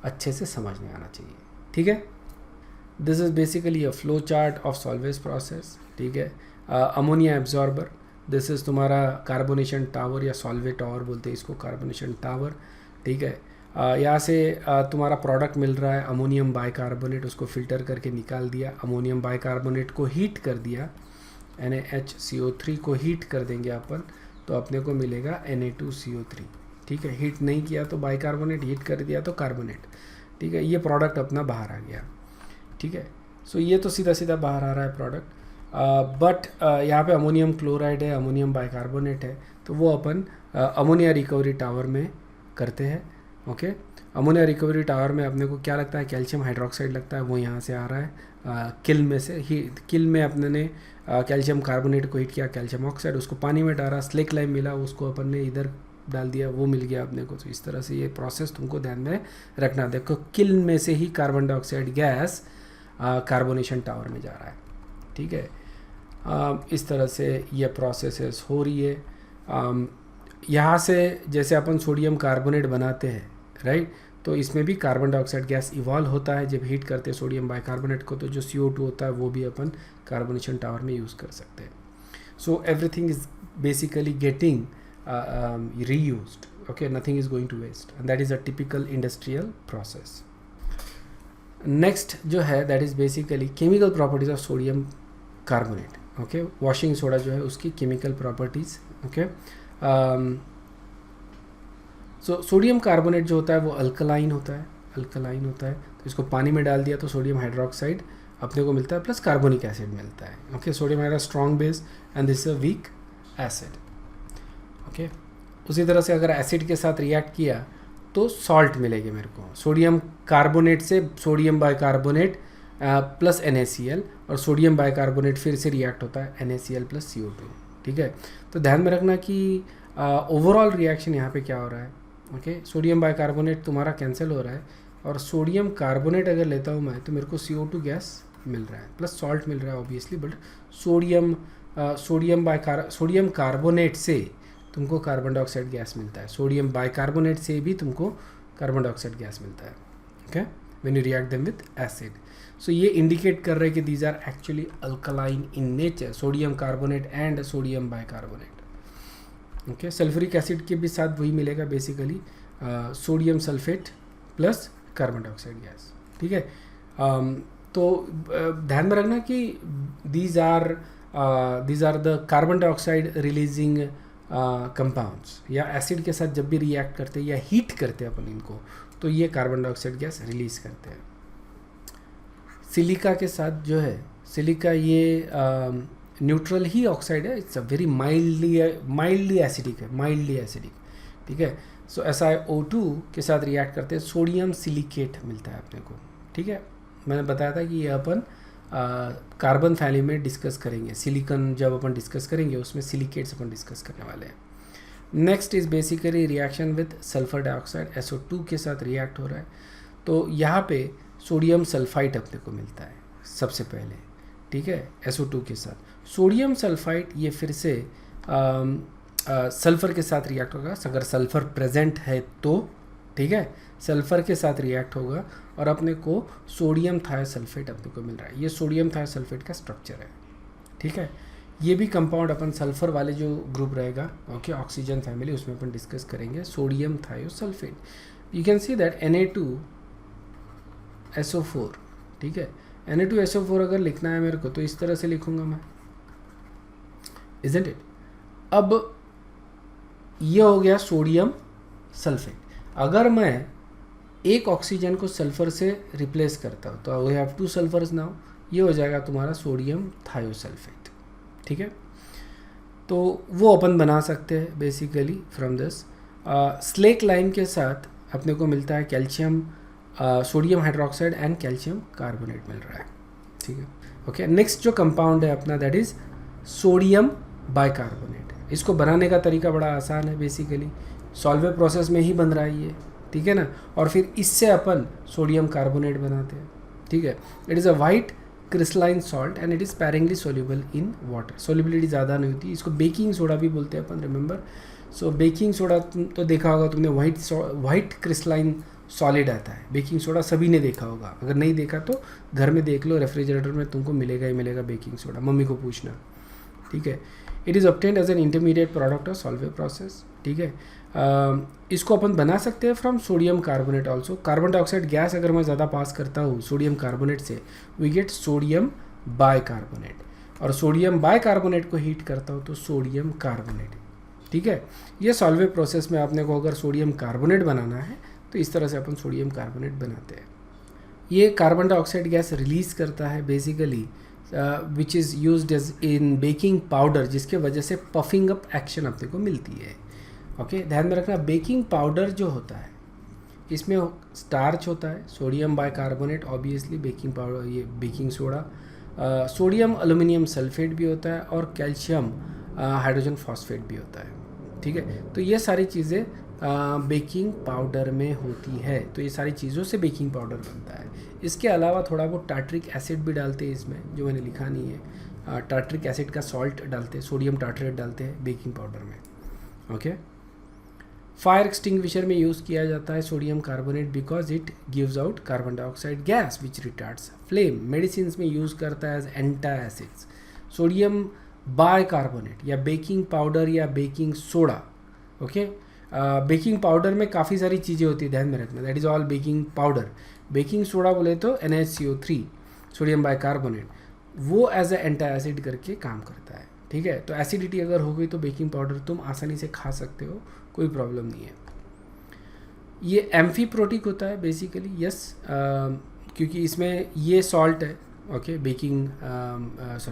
अच्छे से समझ में आना चाहिए। ठीक है, this is basically a flow chart of salvage process. ठीक है, अमोनिया एब्जॉर्बर, दिस इज़ तुम्हारा कार्बोनेशन टावर या सॉल्वे टावर बोलते हैं इसको, कार्बोनेशन टावर। ठीक है, यहाँ से तुम्हारा प्रोडक्ट मिल रहा है अमोनियम बाइकार्बोनेट, उसको फिल्टर करके निकाल दिया, अमोनियम बाइकार्बोनेट को हीट कर दिया, NaHCO3 को हीट कर देंगे अपन, तो अपने को मिलेगा Na2CO3। ठीक है, हीट नहीं किया तो बाइकार्बोनेट, हीट कर दिया तो कार्बोनेट। ठीक है, ये प्रोडक्ट अपना बाहर आ गया। ठीक है, सो ये तो सीधा सीधा बाहर आ रहा है प्रोडक्ट। बट यहाँ पे अमोनियम क्लोराइड है, अमोनियम बाइकार्बोनेट है, तो वो अपन अमोनिया रिकवरी टावर में करते हैं। ओके, अमोनिया रिकवरी टावर में अपने को क्या लगता है, कैल्शियम हाइड्रोक्साइड लगता है, वो यहाँ से आ रहा है किल में से। किल में अपने ने कैल्शियम कार्बोनेट को हीट किया, कैल्शियम ऑक्साइड, उसको पानी में डाला, स्लेक लाइम मिला, उसको अपन ने इधर डाल दिया, वो मिल गया अपने को। तो इस तरह से ये प्रोसेस तुमको ध्यान में रखना। देखो, किल में से ही carbon dioxide gas carbonation tower में जा रहा है। ठीक है, इस तरह से ये प्रोसेसेस हो रही है। यहाँ से जैसे अपन सोडियम कार्बोनेट बनाते हैं, राइट, तो इसमें भी कार्बन डाइऑक्साइड गैस इवॉल्व होता है जब हीट करते हैं सोडियम बाइकार्बोनेट को, तो जो CO2 होता है वो भी अपन कार्बोनेशन टावर में यूज़ कर सकते हैं। So everything is basically getting reused. Okay, nothing is going to waste, and that is a typical industrial process. Next जो है that is basically chemical properties of sodium carbonate. Okay, washing soda जो है उसकी chemical properties. Okay, so sodium carbonate जो होता है वो alkaline होता है, तो इसको पानी में डाल दिया तो सोडियम हाइड्रोक्साइड अपने को मिलता है प्लस कार्बोनिक एसिड मिलता है। Okay, sodium has a strong base and this is a weak acid. Okay, उसी तरह से अगर एसिड के साथ रिएक्ट किया तो सॉल्ट मिलेगी मेरे को, सोडियम कार्बोनेट से सोडियम बाइकार्बोनेट प्लस NaCl, और सोडियम बाइकार्बोनेट फिर से रिएक्ट होता है NaCl प्लस CO2। ठीक है, तो ध्यान में रखना कि ओवरऑल रिएक्शन यहाँ पे क्या हो रहा है। ओके, सोडियम बाइकार्बोनेट तुम्हारा कैंसिल हो रहा है, और सोडियम कार्बोनेट अगर लेता हूँ मैं तो मेरे को CO2 गैस मिल रहा है प्लस सॉल्ट मिल रहा है ऑब्वियसली, बट सोडियम कार्बोनेट से तुमको कार्बन डाइऑक्साइड गैस मिलता है, सोडियम बाइकार्बोनेट से भी तुमको कार्बन डाइऑक्साइड गैस मिलता है। Okay, when you react them with acid. So ये इंडिकेट कर रहे हैं कि these are actually alkaline in nature, sodium carbonate and sodium bicarbonate. Okay, sulphuric acid के भी साथ वही मिलेगा basically, sodium sulphate plus carbon dioxide gas. ठीक है, तो ध्यान में रखना कि these are these are the carbon dioxide releasing compounds, या एसिड के साथ जब भी रिएक्ट करते हैं या हीट करते हैं अपन इनको, तो ये कार्बन डाइऑक्साइड गैस रिलीज करते हैं। सिलिका के साथ जो है, सिलिका ये न्यूट्रल ही ऑक्साइड है, it's a very mildly acidic है, माइल्डली एसिडिक, ठीक है। सो SiO2 के साथ रिएक्ट करते हैं, सोडियम सिलिकेट मिलता है अपने को, ठीक है। मैंने बताया था कि ये अपन कार्बन फैमिली में डिस्कस करेंगे, सिलिकॉन जब अपन डिस्कस करेंगे उसमें सिलिकेट्स अपन डिस्कस करने वाले हैं। Next is basically reaction with sulphur dioxide, SO2 के साथ रिएक्ट हो रहा है, तो यहाँ पे सोडियम सल्फाइड अपने को मिलता है सबसे पहले, ठीक है। SO2 के साथ सोडियम सल्फाइड ये फिर से सल्फ़र के साथ रिएक्ट होगा, अगर सल्फ़र प्रेजेंट है तो, ठीक है, सल्फ़र के साथ रिएक्ट होगा और अपने को सोडियम थायोसल्फेट अपने को मिल रहा है। ये सोडियम थायोसल्फेट का स्ट्रक्चर है, ठीक है। ये भी कंपाउंड अपन सल्फ़र वाले जो ग्रुप रहेगा, ओके, ऑक्सीजन फैमिली, उसमें अपन डिस्कस करेंगे sodium thiosulphate. You can see that Na2SO4, ठीक है। Na2SO4 अगर लिखना है मेरे को तो इस तरह से लिखूंगा मैं, इजंट इट। अब ये हो गया सोडियम सल्फेट। अगर मैं एक ऑक्सीजन को सल्फर से रिप्लेस करता हूँ तो वी हैव 2 सल्फर्स नाउ, ये हो जाएगा तुम्हारा सोडियम थायोसल्फेट, ठीक है। तो वो अपन बना सकते हैं basically from this. Slake lime के साथ अपने को मिलता है calcium, sodium hydroxide and calcium carbonate मिल रहा है, ठीक है, ओके। नेक्स्ट जो कंपाउंड है अपना दैट इज सोडियम बाइकार्बोनेट। इसको बनाने का तरीका बड़ा आसान है, बेसिकली सॉल्वे प्रोसेस में ही बन रहा है ये, ठीक है ना। और फिर इससे अपन सोडियम कार्बोनेट बनाते हैं, ठीक है। It is a white crystalline salt and it is sparingly soluble in water. Solubility ज़्यादा नहीं होती, इसको बेकिंग सोडा भी बोलते हैं अपन, रिमेंबर। सो बेकिंग सोडा तो देखा होगा तुमने, वाइट क्रिस्टलाइन सॉलिड आता है बेकिंग सोडा, सभी ने देखा होगा। अगर नहीं देखा तो घर में देख लो, रेफ्रिजरेटर में तुमको मिलेगा ही मिलेगा बेकिंग सोडा, मम्मी को पूछना, ठीक है। It is obtained as an intermediate product of Solvay process, ठीक है। इसको अपन बना सकते हैं from sodium carbonate also. Carbon dioxide gas अगर मैं ज़्यादा पास करता हूँ सोडियम कार्बोनेट से, वी गेट सोडियम बाइकार्बोनेट, और सोडियम बाइकार्बोनेट को हीट करता हूँ तो सोडियम कार्बोनेट, ठीक है। ये सॉल्वे प्रोसेस में आपने को अगर सोडियम कार्बोनेट बनाना है तो इस तरह से अपन सोडियम कार्बोनेट बनाते हैं। ये कार्बन डाइऑक्साइड गैस रिलीज़ करता है basically which is used as in baking powder, जिसके वजह से पफिंग अप एक्शन अपने को मिलती है, ओके। ध्यान में रखना, बेकिंग पाउडर जो होता है इसमें स्टार्च होता है, sodium bicarbonate obviously, baking powder ये baking soda, sodium aluminium sulphate भी होता है और कैल्शियम हाइड्रोजन फॉस्फेट भी होता है, ठीक है। तो ये सारी चीज़ें बेकिंग पाउडर में होती है, तो ये सारी चीज़ों से बेकिंग पाउडर बनता है। इसके अलावा थोड़ा बहुत टार्ट्रिक एसिड भी डालते हैं इसमें, जो मैंने लिखा नहीं है। टार्ट्रिक एसिड का सॉल्ट डालते हैं, सोडियम टार्ट्रेट डालते हैं बेकिंग पाउडर में, ओके। फायर एक्सटिंग्विशर में यूज़ किया जाता है sodium carbonate because it gives out carbon dioxide gas which retards flame. Medicine में यूज़ करता है एज एंटासिड्स। सोडियम बाइकार्बोनेट या बेकिंग पाउडर या baking soda, okay. Baking powder में काफ़ी सारी चीज़ें होती है, ध्यान में रखना, that is all baking powder. Baking soda बोले तो NaCO3 सोडियम बाइकार्बोनेट, वो एज ए एंटासिड करके काम करता है, ठीक है। तो एसिडिटी अगर हो गई तो बेकिंग पाउडर तुम आसानी से खा सकते हो, कोई प्रॉब्लम नहीं है। ये एम्फीप्रोटिक होता है बेसिकली, यस, क्योंकि इसमें ये सॉल्ट है, ओके। बेकिंग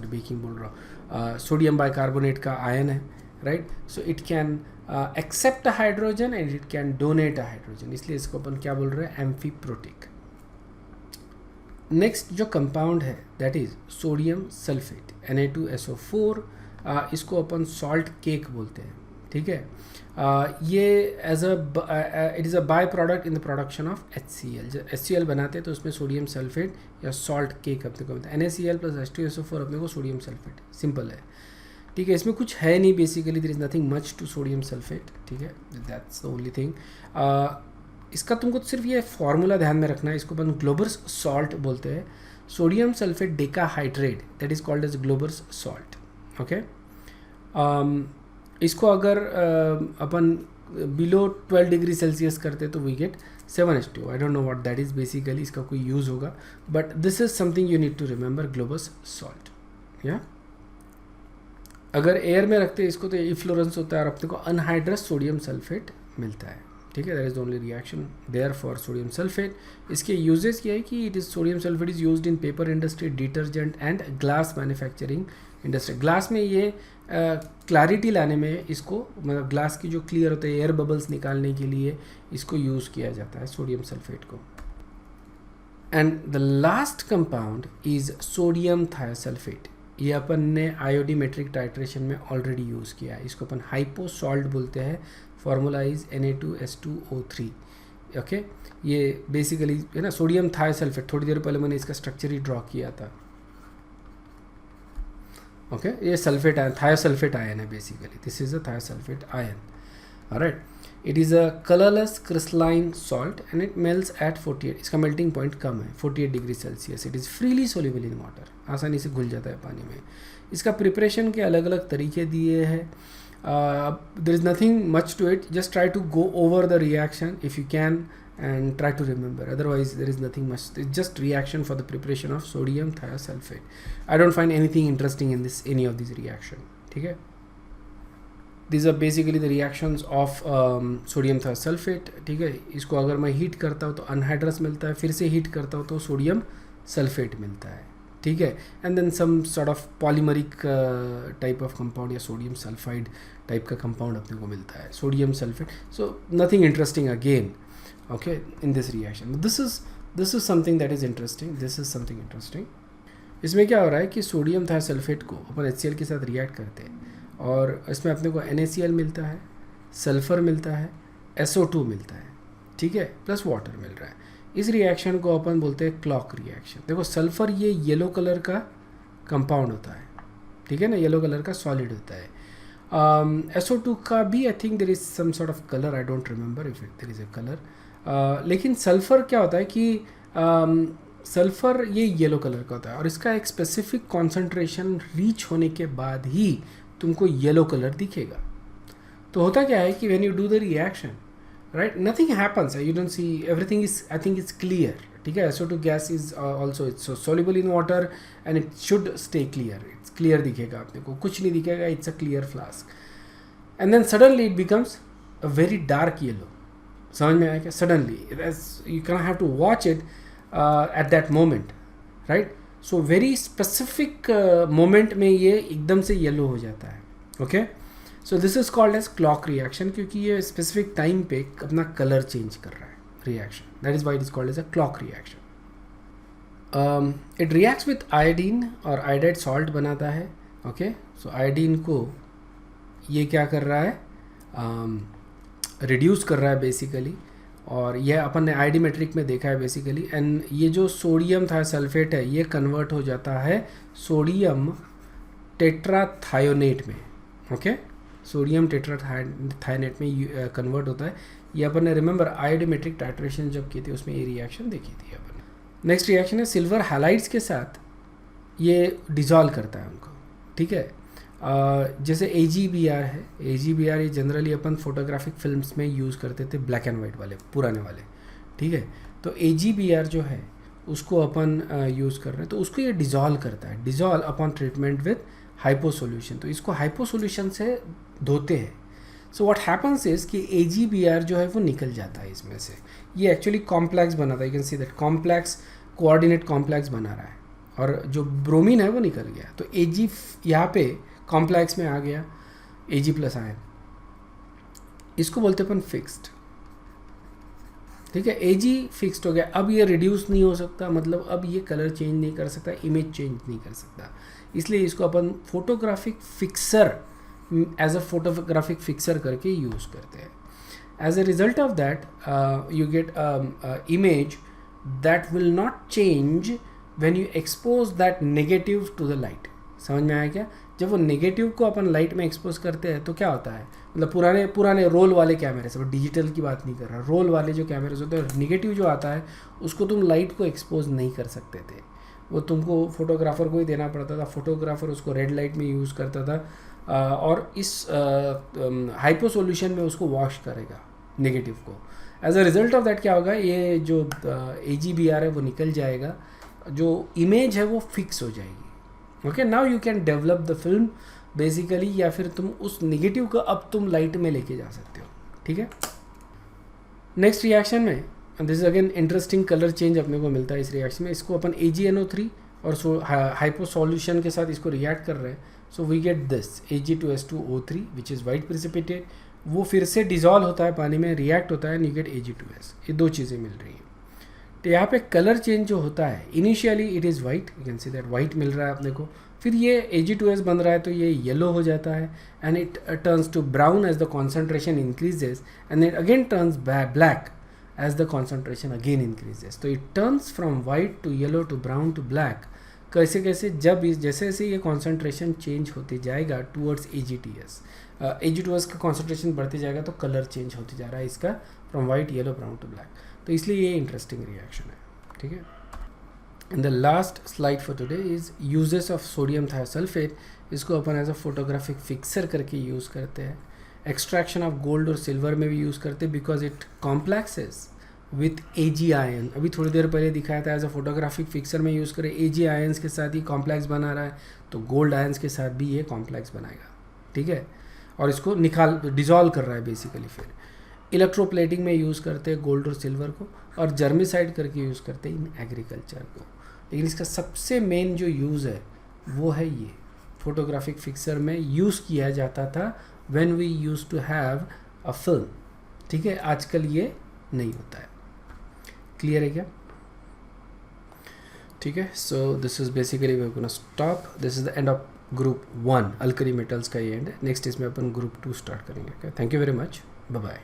बेकिंग बोल रहा हूँ, सोडियम बाइकार्बोनेट का आयन है, right. So it can accept a hydrogen and it can donate a hydrogen, इसलिए इसको अपन क्या बोल रहे हैं, एम्फीप्रोटिक। नेक्स्ट जो कंपाउंड है that is sodium sulphate, Na2SO4, इसको अपन सॉल्ट केक बोलते हैं, ठीक है। ये as it is a by product in the production of HCl। जब HCl बनाते हैं तो उसमें सोडियम सल्फेट या सॉल्ट केक अपने को मिलता है। NaCl + H2SO4 अपने को सोडियम सल्फेट, सिंपल है, ठीक है। इसमें कुछ है नहीं basically, there is nothing much to sodium sulphate, ठीक है, दैट्स द ओनली थिंग। इसका तुमको सिर्फ ये फार्मूला ध्यान में रखना है, इसको अपन ग्लोबर्स सॉल्ट बोलते हैं। Sodium sulphate decahydrate that is called as Glauber's salt, okay. इसको अगर अपन बिलो 12 डिग्री सेल्सियस करते तो we get 7H2। I don't know what that is basically, इसका कोई यूज़ होगा, but this is something you need to remember, Glauber's salt, या। अगर एयर में रखते हैं इसको तो इफ्लोरेंस होता है और अपने को अनहाइड्रस सोडियम सल्फेट मिलता है, ठीक है। That is only reaction there for sodium sulphate. इसके यूजेस क्या है कि it is sodium sulphate is used in paper industry, detergent and glass manufacturing industry. Glass में ये क्लैरिटी लाने में इसको, मतलब ग्लास की जो क्लियर होता है एयर बबल्स निकालने के लिए इसको यूज़ किया जाता है सोडियम सल्फेट को। And the last compound is sodium thiosulphate. ये अपन ने आयोडीमेट्रिक टाइट्रेशन में ऑलरेडी यूज़ किया है। इसको अपन हाइपो सॉल्ट बोलते हैं। Formula is Na2S2O3। ओके, ये बेसिकली है ना सोडियम थायोसल्फेट। थोड़ी देर पहले मैंने इसका स्ट्रक्चर ही ड्रॉ किया था। ओके, ये सल्फेट आयन, थायोसल्फेट आयन है basically. This is a thiosulphate ion. Alright, it is a colourless crystalline salt and it melts at 48। इसका मेल्टिंग पॉइंट कम है 48 degree Celsius. It is freely soluble in water, आसानी से घुल जाता है पानी में। इसका प्रिपरेशन के अलग अलग तरीके दिए हैं। There is nothing much to it, just try to go over the reaction if you can and try to remember, otherwise there is nothing much. It's just reaction for the preparation of sodium thiosulfate. I don't find anything interesting in this, any of these reaction. ठीक है, these are basically the reactions of sodium thiosulfate। ठीक है, इसको अगर मैं heat करता हूँ तो अनहाइड्रस मिलता है, फिर से हीट करता हूँ तो सोडियम सल्फेट मिलता है, ठीक है। And then some sort of polymeric type of compound या सोडियम सल्फाइड टाइप का कंपाउंड अपने को मिलता है, sodium sulphate. So nothing interesting again, okay, in this reaction. This is something that is interesting. This is something interesting. इसमें क्या हो रहा है कि सोडियम थायोसल्फेट को अपन HCl के साथ रिएक्ट करते हैं और इसमें अपने को NaCl मिलता है, सल्फर मिलता है, SO2 मिलता है, ठीक है, प्लस वाटर मिल रहा है। इस रिएक्शन को अपन बोलते हैं क्लॉक रिएक्शन। देखो सल्फर ये येलो कलर का कंपाउंड होता है, ठीक है ना, येलो कलर का सॉलिड होता है। SO2 का भी I think there is some sort of colour, I don't remember if there is a colour. लेकिन सल्फ़र क्या होता है कि सल्फ़र ये येलो कलर का होता है और इसका एक स्पेसिफिक कॉन्सेंट्रेशन रीच होने के बाद ही तुमको येलो कलर दिखेगा। तो होता क्या है कि when you do the reaction, right, nothing happens, you don't see, everything is, I think it's clear, ठीक है। SO2 gas is also it's soluble in water and it should stay clear. It's clear दिखेगा अपने को, कुछ नहीं दिखेगा, it's a clear flask. And then suddenly it becomes a very dark yellow. समझ में आया क्या? Suddenly you can have to watch it at that moment, right. So very specific moment में ये एकदम से येलो हो जाता है, okay. So this is called as clock reaction, क्योंकि ये स्पेसिफिक टाइम पे अपना कलर चेंज कर रहा है reaction. That is why it is called as a clock reaction. It reacts with iodine और आयोडाइड सॉल्ट बनाता है, ओके। सो आयोडीन को ये क्या कर रहा है, रिड्यूस कर रहा है बेसिकली, और यह अपन ने आयोडीमेट्रिक में देखा है बेसिकली। एंड ये जो सोडियम थायोसल्फेट है ये कन्वर्ट हो जाता है सोडियम टेट्राथायोनेट में, ओके। सोडियम टेट्राथायोनेट में कन्वर्ट होता है। ये अपन ने रिमेंबर आयोडीमेट्रिक टाइट्रेशन जब की थी उसमें ये रिएक्शन देखी थी अपन ने। नेक्स्ट रिएक्शन है सिल्वर हैलाइड्स के साथ ये डिजॉल्व करता है उनको, ठीक है। जैसे AgBr है, AgBr ये जनरली अपन फोटोग्राफिक फिल्म्स में यूज़ करते थे, ब्लैक एंड वाइट वाले, पुराने वाले, ठीक है। तो AgBr जो है उसको अपन यूज़ कर रहे हैं, तो उसको ये डिज़ोल्व करता है, dissolve upon treatment with hypo solution. तो इसको हाइपो सॉल्यूशन से धोते हैं। सो व्हाट हैपन्स इज कि AgBr जो है वो निकल जाता है इसमें से। ये एक्चुअली कॉम्प्लेक्स बनाता है, you can see that complex coordinate complex बना रहा है, और जो ब्रोमीन है वो निकल गया। तो Ag यहाँ पे कॉम्प्लेक्स में आ गया, Ag प्लस आयन, इसको बोलते अपन फिक्स्ड, ठीक है। Ag फिक्स्ड हो गया, अब ये रिड्यूस नहीं हो सकता, मतलब अब ये कलर चेंज नहीं कर सकता, इमेज चेंज नहीं कर सकता, इसलिए इसको अपन photographic fixer, as a photographic fixer करके यूज़ करते हैं। As a result of that you get image that will not change when you expose that negative to the light. समझ में आया क्या? जब वो नेगेटिव को अपन लाइट में एक्सपोज करते हैं तो क्या होता है, मतलब पुराने रोल वाले कैमरे से, डिजिटल की बात नहीं कर रहा, रोल वाले जो कैमरे होते हैं, नेगेटिव जो आता है उसको तुम लाइट को एक्सपोज नहीं कर सकते थे, वो तुमको फोटोग्राफर को ही देना पड़ता था। फोटोग्राफर उसको रेड लाइट में यूज़ करता था और इस हाइपो सॉल्यूशन में उसको वॉश करेगा नेगेटिव को। As a result of that क्या होगा, ये जो AgBr है वो निकल जाएगा, जो इमेज है वो फिक्स हो जाएगी। Okay, now you can develop the film basically, या फिर तुम उस नेगेटिव को अब तुम लाइट में लेके जा सकते हो, ठीक है। नेक्स्ट रिएक्शन में this is again interesting colour change अपने को मिलता है इस रिएक्शन में। इसको अपन AgNO3 और हाइपो सॉल्यूशन के साथ इसको रिएक्ट कर रहे हैं, so we get this Ag2S2O3 which is white precipitate. वो फिर से डिजॉल्व होता है पानी में, रिएक्ट होता है, एंड यू गेट Ag2S। ये दो चीज़ें मिल रही हैं। तो यहाँ पे कलर चेंज जो होता है, initially it is white, you can see that white मिल रहा है अपने को, फिर ये Ag2S बन रहा है तो ये येलो हो जाता है, and it turns to brown as the concentration increases, and it again turns black as the concentration again increases. तो it turns from white to yellow to brown to black. कैसे कैसे जब जैसे जैसे ये कॉन्सेंट्रेशन चेंज होते जाएगा towards Ag2S का कॉन्सेंट्रेशन बढ़ते जाएगा तो कलर चेंज होते जा रहा है इसका, from white, yellow, brown to black. तो इसलिए ये इंटरेस्टिंग रिएक्शन है, ठीक है। And the last slide for today is uses of sodium thiosulphate. इसको अपन एज अ फोटोग्राफिक फिक्सर करके यूज़ करते हैं। एक्सट्रैक्शन ऑफ गोल्ड और सिल्वर में भी यूज़ करते हैं because it complexes with Ag ion. अभी थोड़ी देर पहले दिखाया था एज अ फोटोग्राफिक फिक्सर में यूज़ करें, Ag आयन्स के साथ ही कॉम्प्लेक्स बना रहा है, तो गोल्ड आयन्स के साथ भी ये कॉम्प्लेक्स बनाएगा, ठीक है, और इसको डिजॉल्व कर रहा है बेसिकली। फिर इलेक्ट्रोप्लेटिंग में यूज़ करते हैं गोल्ड और सिल्वर को, और जर्मिसाइड करके यूज़ करते हैं इन एग्रीकल्चर को। लेकिन इसका सबसे मेन जो यूज़ है वो है ये फोटोग्राफिक फिक्सर में यूज़ किया जाता था when we used to have a film, ठीक है। आजकल ये नहीं होता है। क्लियर है क्या? ठीक है। So this is basically we are gonna stop, this is the end of group 1 alkali metals का ये एंड है। नेक्स्ट इसमें अपन ग्रुप 2 स्टार्ट करेंगे। Thank you very much, bye bye.